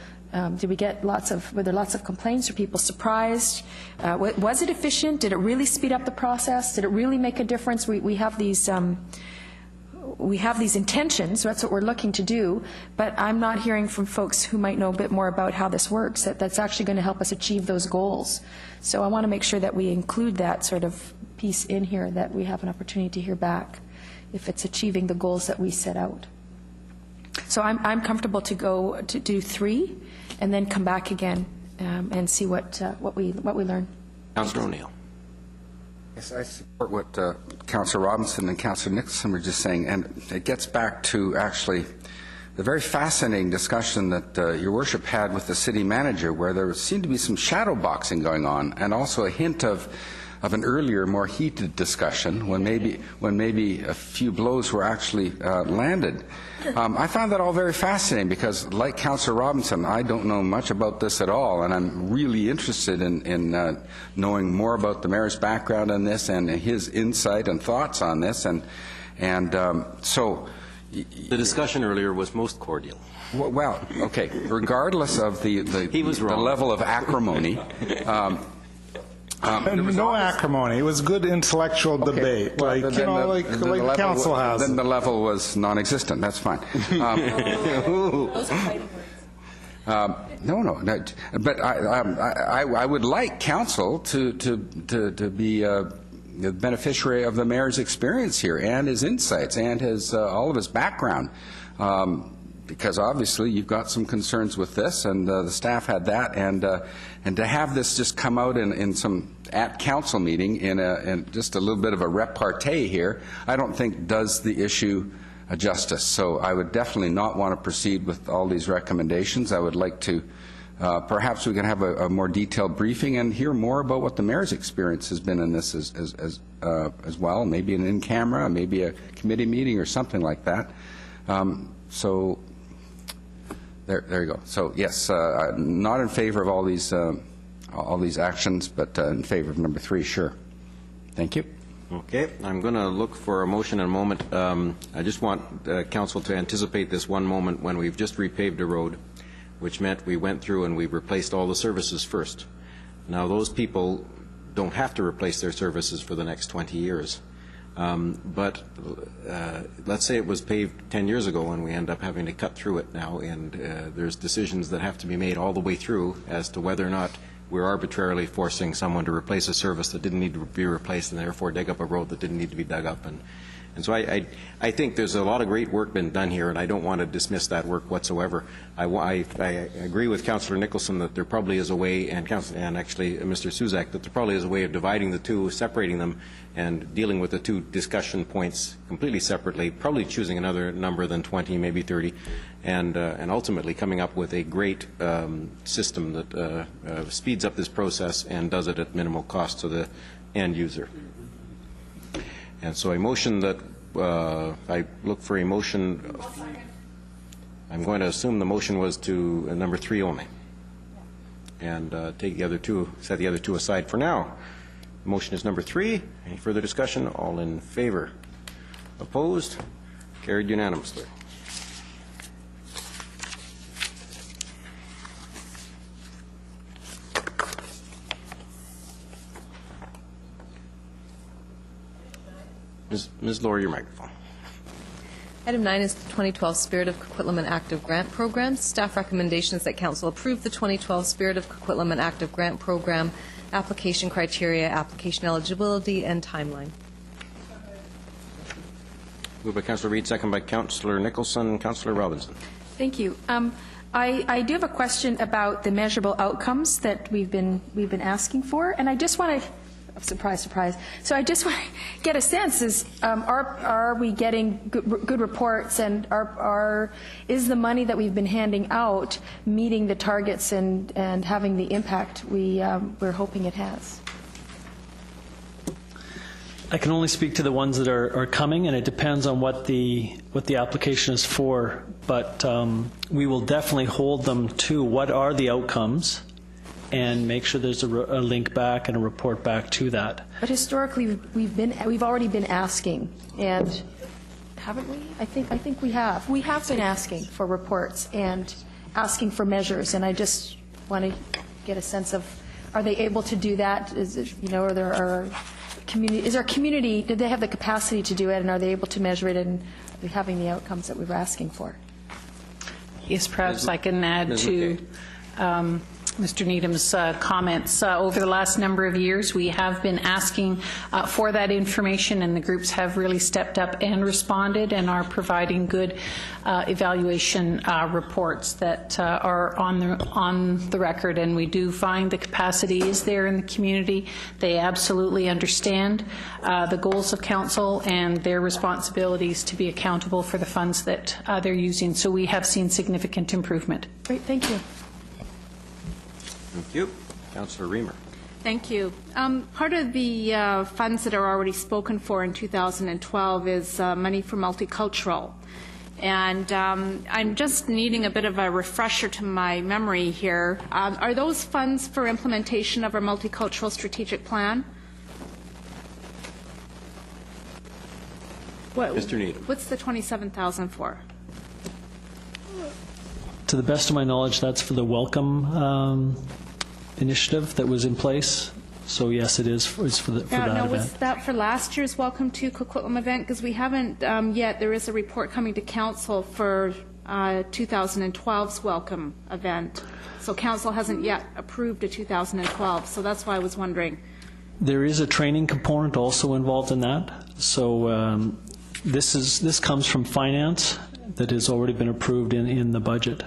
did we get were there lots of complaints? Were people surprised? Was it efficient? Did it really speed up the process? Did it really make a difference? We have these intentions, so that's what we're looking to do, but I'm not hearing from folks who might know a bit more about how this works, that's actually going to help us achieve those goals. So I want to make sure that we include that sort of piece in here, that we have an opportunity to hear back if it's achieving the goals that we set out. So I'm comfortable to go to do 3 and then come back again and see what we learn. Councillor O'Neill. Yes, I support what Councillor Robinson and Councillor Nicholson were just saying, and it gets back to actually the very fascinating discussion that Your Worship had with the city manager, where there seemed to be some shadow boxing going on, and also a hint of an earlier, more heated discussion when maybe a few blows were actually landed. I found that all very fascinating because, like Councillor Robinson, I don't know much about this at all, and I'm really interested in knowing more about the mayor's background on this and his insight and thoughts on this. So the discussion earlier was most cordial. Well, okay. Regardless of the level of acrimony. No acrimony. It was good intellectual debate, well, like council has. Then the level was non-existent. That's fine. No. But I would like council to be the beneficiary of the mayor's experience here and his insights and his all of his background. Because obviously you've got some concerns with this, and the staff had that, and to have this just come out in some at-council meeting in just a little bit of a repartee here, I don't think does the issue justice. So I would definitely not want to proceed with all these recommendations. I would like to, perhaps we can have a more detailed briefing and hear more about what the mayor's experience has been in this as well, maybe an in-camera, maybe a committee meeting or something like that. So there you go. So yes, not in favor of all these actions, but in favor of number 3, sure. Thank you. Okay, I'm going to look for a motion in a moment. I just want council to anticipate this one moment when we've just repaved a road, which meant we went through and we replaced all the services first. Now those people don't have to replace their services for the next 20 years. But let's say it was paved 10 years ago and we end up having to cut through it now, and there's decisions that have to be made all the way through as to whether or not we're arbitrarily forcing someone to replace a service that didn't need to be replaced and therefore dig up a road that didn't need to be dug up. And so I think there's a lot of great work been done here, and I don't want to dismiss that work whatsoever. I agree with Councillor Nicholson that there probably is a way, and actually Mr. Suzak, that there probably is a way of dividing the two, separating them, and dealing with the two discussion points completely separately, probably choosing another number than 20, maybe 30, and ultimately coming up with a great system that speeds up this process and does it at minimal cost to the end user. And so a motion that, I look for a motion, I'm going to assume the motion was to number 3 only, and take the other two, set the other two aside for now. The motion is number 3. Any further discussion? All in favor? Opposed? Carried unanimously. Ms. Lohr, your microphone. Item 9 is the 2012 Spirit of Coquitlam and Active Grant Program. Staff recommendations that Council approve the 2012 Spirit of Coquitlam and Active Grant Program, application criteria, application eligibility, and timeline. Moved by Councillor Reid, second by Councillor Nicholson. Councillor Robinson. Thank you. I do have a question about the measurable outcomes that we've been asking for, and I just want to, surprise, surprise. So I just want to get a sense: are we getting good reports, and is the money that we've been handing out meeting the targets and having the impact we're hoping it has? I can only speak to the ones that are coming, and it depends on what the application is for. But we will definitely hold them to what are the outcomes, and make sure there's a link back and a report back to that. But historically, we've already been asking, and haven't we? I think we have. We have been asking for reports and asking for measures, and I just want to get a sense of: are they able to do that? Is it, are there community? Is our community? Do they have the capacity to do it, and are they able to measure it and having the outcomes that we were asking for? Yes, perhaps I can add to Mr. Needham's comments. Over the last number of years, we have been asking for that information, and the groups have really stepped up and responded and are providing good evaluation reports that are on the record. And we do find the capacity is there in the community. They absolutely understand the goals of council and their responsibilities to be accountable for the funds that they're using. So we have seen significant improvement. Great, thank you. Thank you. Councillor Reamer. Thank you. Part of the funds that are already spoken for in 2012 is money for multicultural. And I'm just needing a bit of a refresher to my memory here. Are those funds for implementation of our multicultural strategic plan? Mr. Needham. What's the $27,000 for? To the best of my knowledge, that's for the Welcome initiative that was in place. So yes, it is. It's for that event. Was that for last year's Welcome to Coquitlam event? Because we haven't yet. There is a report coming to council for 2012's Welcome event. So council hasn't yet approved a 2012. So that's why I was wondering. There is a training component also involved in that. So this comes from finance that has already been approved in the budget.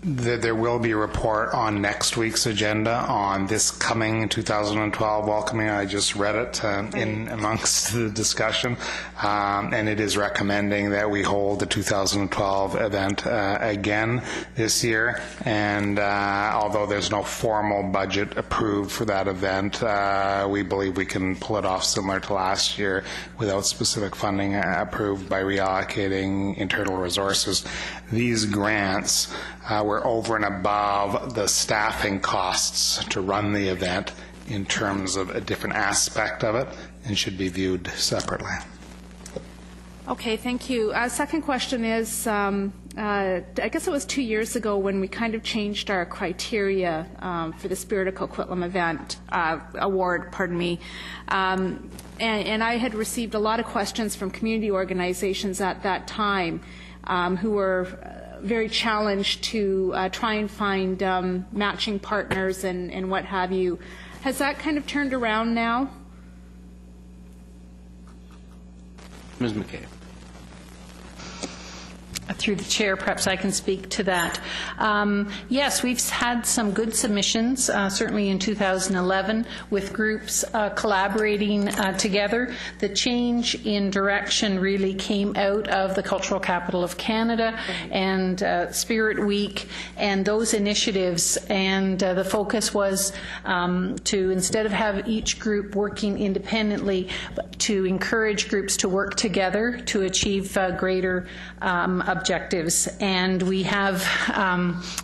There will be a report on next week's agenda on this coming 2012 welcoming. I just read it in amongst the discussion, and it is recommending that we hold the 2012 event again this year. And although there's no formal budget approved for that event, we believe we can pull it off similar to last year without specific funding approved by reallocating internal resources. These grants were over and above the staffing costs to run the event in terms of a different aspect of it and should be viewed separately. Okay, thank you. Second question is, I guess it was 2 years ago when we kind of changed our criteria for the Spirit of Coquitlam event award, pardon me. And I had received a lot of questions from community organizations at that time who were very challenged to try and find matching partners and what have you. Has that kind of turned around now? Ms. McKay. Through the chair, perhaps I can speak to that. Yes, we've had some good submissions, certainly in 2011, with groups collaborating together. The change in direction really came out of the Cultural Capital of Canada and Spirit Week and those initiatives, and the focus was to, instead of have each group working independently, to encourage groups to work together to achieve greater objectives. And we have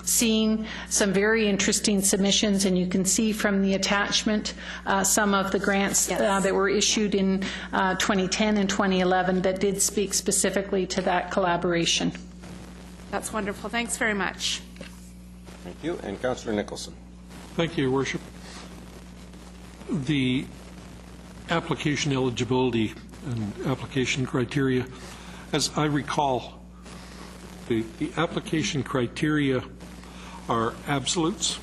seen some very interesting submissions, and you can see from the attachment some of the grants that were issued in 2010 and 2011 that did speak specifically to that collaboration. That's wonderful. Thanks very much. Thank you. And Councillor Nicholson. Thank you, Your Worship. The application eligibility and application criteria, as I recall, the application criteria are absolutes,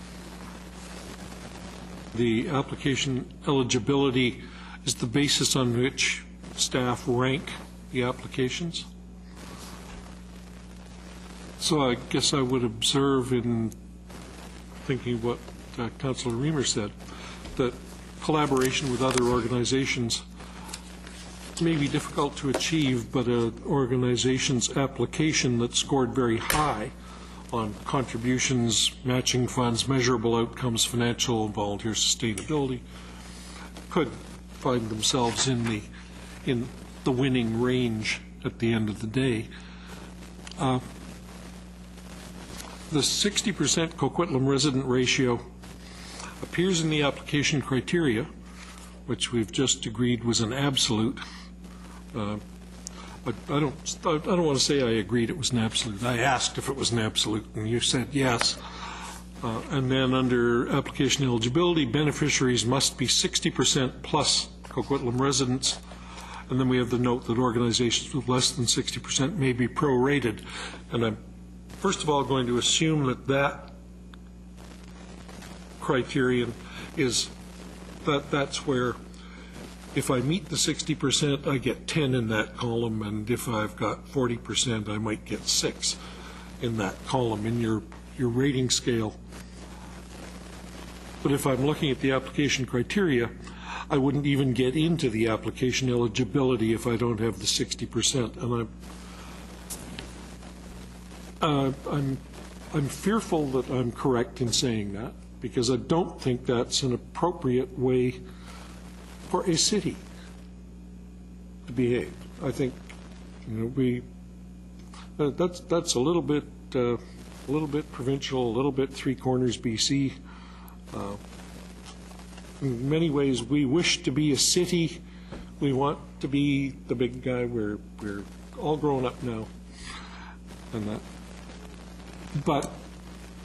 The application eligibility is the basis on which staff rank the applications. So I guess I would observe, in thinking what Councillor Reamer said, that collaboration with other organizations may be difficult to achieve, but an organization's application that scored very high on contributions, matching funds, measurable outcomes, financial and volunteer sustainability, could find themselves in the winning range at the end of the day. The 60% Coquitlam resident ratio appears in the application criteria, which we've just agreed was an absolute. But I don't want to say I agreed it was an absolute. I asked if it was an absolute, and you said yes. And then under application eligibility, beneficiaries must be 60% plus Coquitlam residents. And then we have the note that organizations with less than 60% may be prorated. And I'm first of all going to assume that that criterion is that's where, if I meet the 60%, I get 10 in that column, and if I've got 40%, I might get 6 in that column in your rating scale. But if I'm looking at the application criteria, I wouldn't even get into the application eligibility if I don't have the 60%. And I'm fearful that I'm correct in saying that, because I don't think that's an appropriate way for a city to behave. I think, that's a little bit provincial, a little bit three corners BC. In many ways, we wish to be a city. We want to be the big guy. We're all grown up now, and that. But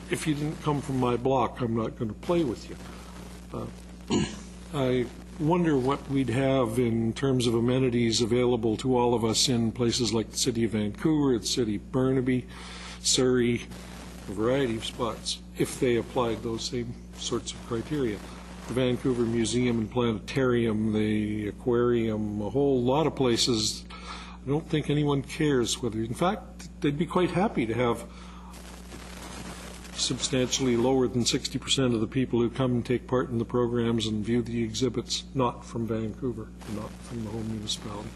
if you didn't come from my block, I'm not going to play with you. I wonder what we'd have in terms of amenities available to all of us in places like the City of Vancouver, the City of Burnaby, Surrey, a variety of spots, if they applied those same sorts of criteria. The Vancouver Museum and Planetarium, the Aquarium, a whole lot of places. I don't think anyone cares whether, in fact, they'd be quite happy to have substantially lower than 60% of the people who come and take part in the programs and view the exhibits not from Vancouver, not from the home municipality.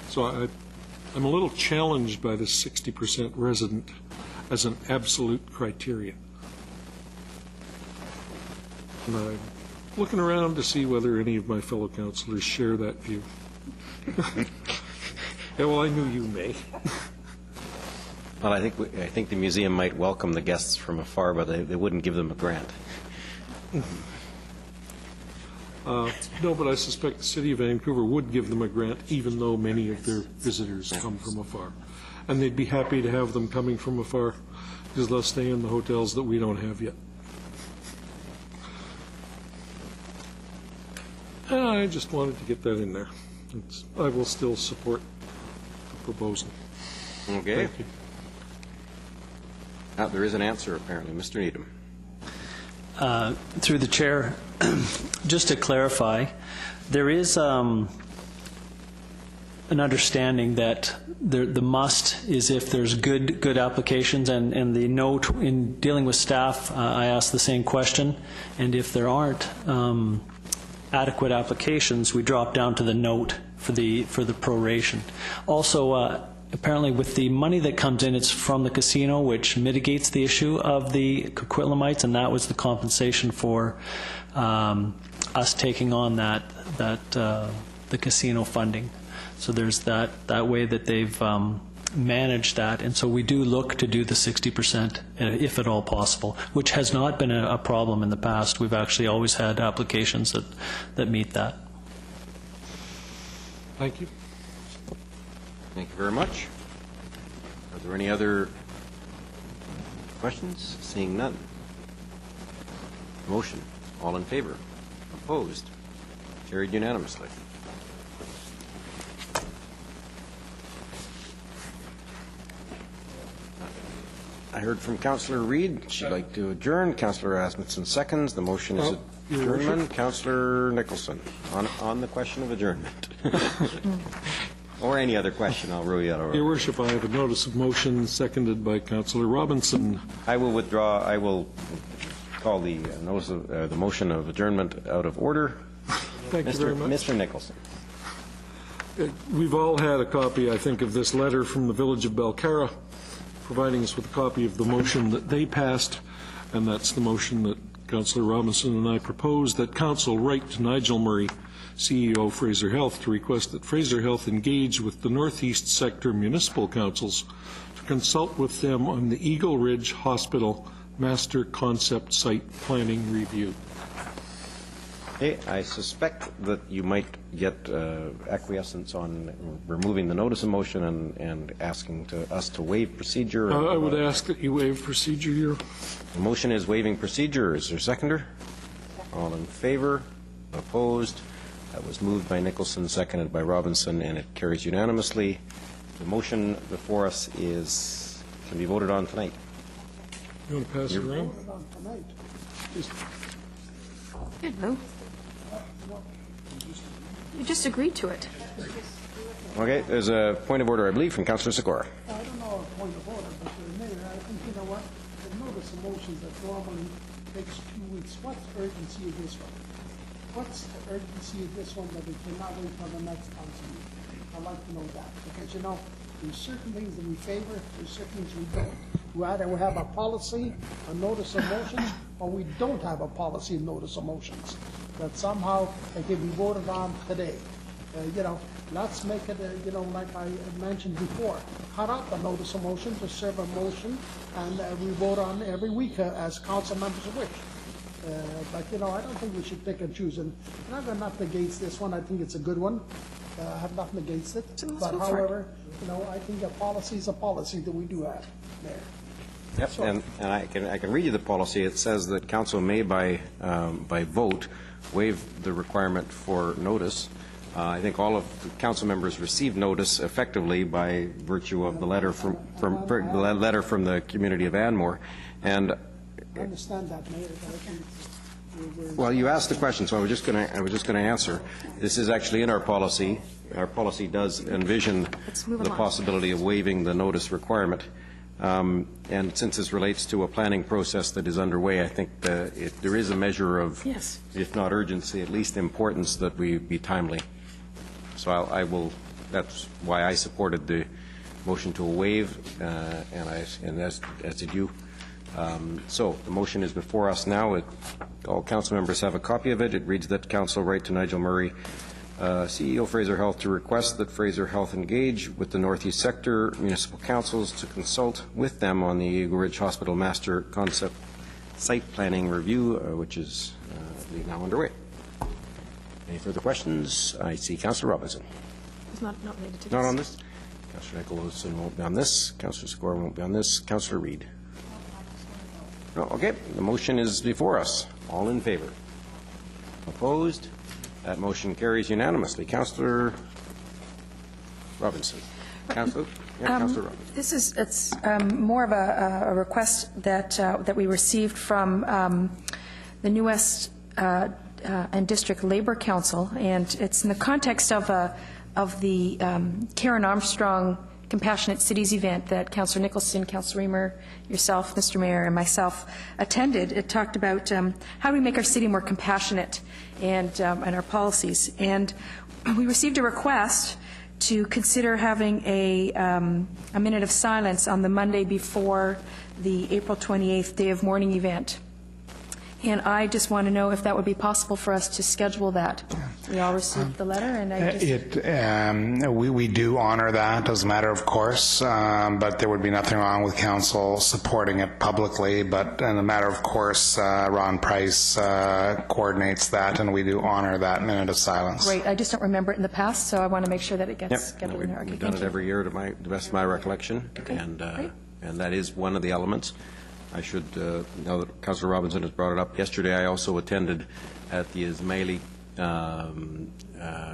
So I'm a little challenged by this 60% resident as an absolute criteria. And I'm looking around to see whether any of my fellow councillors share that view. Yeah, well, I knew you may. Well, I think the museum might welcome the guests from afar, but they wouldn't give them a grant. No, but I suspect the City of Vancouver would give them a grant, even though many of their visitors come from afar. And they'd be happy to have them coming from afar, because they'll stay in the hotels that we don't have yet. And I just wanted to get that in there. I will still support the proposal. Okay. Thank you. There is an answer, apparently. Mr. Needham. Through the chair, just to clarify, there is an understanding that the must is if there's good applications, and the note in dealing with staff, I asked the same question, and if there aren't adequate applications, we drop down to the note for the proration. Also, apparently with the money that comes in, it's from the casino, which mitigates the issue of the Coquitlamites, and that was the compensation for us taking on the casino funding. So there's that way that they've managed that, and so we do look to do the 60%, if at all possible, which has not been a problem in the past. We've actually always had applications that meet that. Thank you. Thank you very much. Are there any other questions? Seeing none. Motion. All in favor? Opposed? Carried unanimously. I heard from Councillor Reid. She'd like to adjourn. Councillor Asmussen seconds. The motion is adjournment. Councillor Nicholson on the question of adjournment. Or any other question, I'll rule you out. Your Worship, I have a notice of motion seconded by Councillor Robinson. I will withdraw. I will call the notice of the motion of adjournment out of order. Thank you very much. Mr. Nicholson. We've all had a copy, I think, of this letter from the village of Belcarra, providing us with a copy of the motion that they passed, and that's the motion that Councillor Robinson and I proposed, that Council write to Nigel Murray, CEO Fraser Health, to request that Fraser Health engage with the Northeast Sector Municipal Councils to consult with them on the Eagle Ridge Hospital Master Concept Site Planning Review. Okay, I suspect that you might get acquiescence on removing the notice of motion and asking us to waive procedure. I would ask that you waive procedure here. The motion is waiving procedure. Is there a seconder? All in favor? Opposed? That was moved by Nicholson, seconded by Robinson, and it carries unanimously. The motion before us can be voted on tonight. You want to pass it around? Good, Lou. You just agreed to it. Okay, there's a point of order, I believe, from Councillor Sikora. I don't know a point of order, but Mayor, I think, you know what, the notice of motions that normally takes 2 weeks, what's the urgency of this one? What's the urgency of this one that we cannot wait for the next council meeting? I'd like to know that, because, you know, there's certain things that we favor, there's certain things we don't. Either we have a policy, a notice of motion, or we don't have a policy, notice of motions that somehow it can be voted on today. You know, let's make it, you know, like I mentioned before, cut out the notice of motion to serve a motion, and we vote on every week as council members wish. But, you know, I don't think we should pick and choose. And I've got nothing against this one. I think it's a good one. I have nothing against it. But, however, you know, I think a policy is a policy that we do have there. Yep, so, and I can read you the policy. It says that council may, by vote, waive the requirement for notice. I think all of the council members received notice effectively by virtue of the letter from the community of Anmore, and I understand that, Mayor. well, you asked the question, so I was just going to answer. This is actually in our policy. Our policy does envision the possibility of waiving the notice requirement. And since this relates to a planning process that is underway, I think there is a measure of, yes, if not urgency, at least importance that we be timely. So I will. That's why I supported the motion to waive, and as did you. So the motion is before us now. All council members have a copy of it. It reads that council write to Nigel Murray, CEO Fraser Health, to request that Fraser Health engage with the Northeast Sector Municipal Councils to consult with them on the Eagle Ridge Hospital Master Concept Site Planning Review, which is now underway. Any further questions? I see Councillor Robinson. It's not related to this. Not on this. Councillor Nicholson won't be on this. Councillor Sikora won't be on this. Councillor Reid. No, okay. The motion is before us. All in favor? Opposed? That motion carries unanimously. Councillor Robinson. Councillor? Yeah, Councillor Robinson. This is more of a request that we received from the New West and District Labour Council, and it's in the context of the Karen Armstrong Compassionate Cities event that Councillor Nicholson, Councillor Reamer, yourself, Mr. Mayor, and myself attended. It talked about how do we make our city more compassionate and our policies. And we received a request to consider having a minute of silence on the Monday before the April 28th Day of Mourning event. And I just want to know if that would be possible for us to schedule that. We all received the letter, and I just... We do honor that as a matter of course, but there would be nothing wrong with council supporting it publicly. But in a matter of course, Ron Price coordinates that, and we do honor that minute of silence. Great. I just don't remember it in the past, so I want to make sure that it gets scheduled in there. We've done it every year to the best of my recollection, and that is one of the elements. I should, now that Councillor Robinson has brought it up, yesterday I also attended at the Ismaili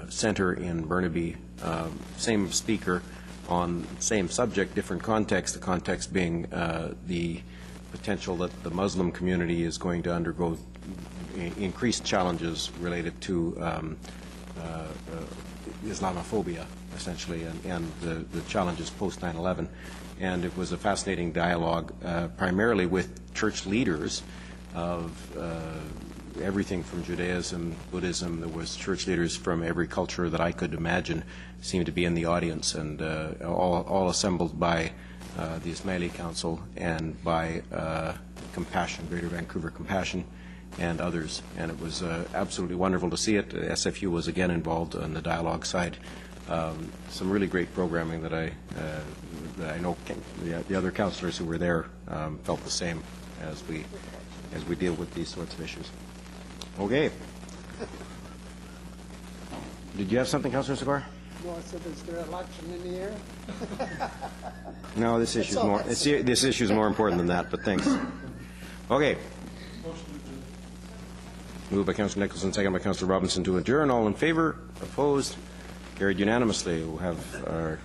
Centre in Burnaby, same speaker, on the same subject, different context, the context being the potential that the Muslim community is going to undergo increased challenges related to Islamophobia, essentially, and the challenges post 9/11. And it was a fascinating dialogue, primarily with church leaders of everything from Judaism, Buddhism. There was church leaders from every culture that I could imagine seemed to be in the audience, and all assembled by the Ismaili Council and by Compassion, Greater Vancouver Compassion, and others. And it was absolutely wonderful to see it. SFU was again involved on the dialogue side. Some really great programming that I know the other councillors who were there felt the same as we deal with these sorts of issues. Okay. Did you have something, Councillor Segar? No, I said, is there election in the air? No, this issue is more important than that, but thanks. Okay. Moved by Councillor Nicholson, second by Councillor Robinson to adjourn. All in favor? Opposed? Carried unanimously. We'll have our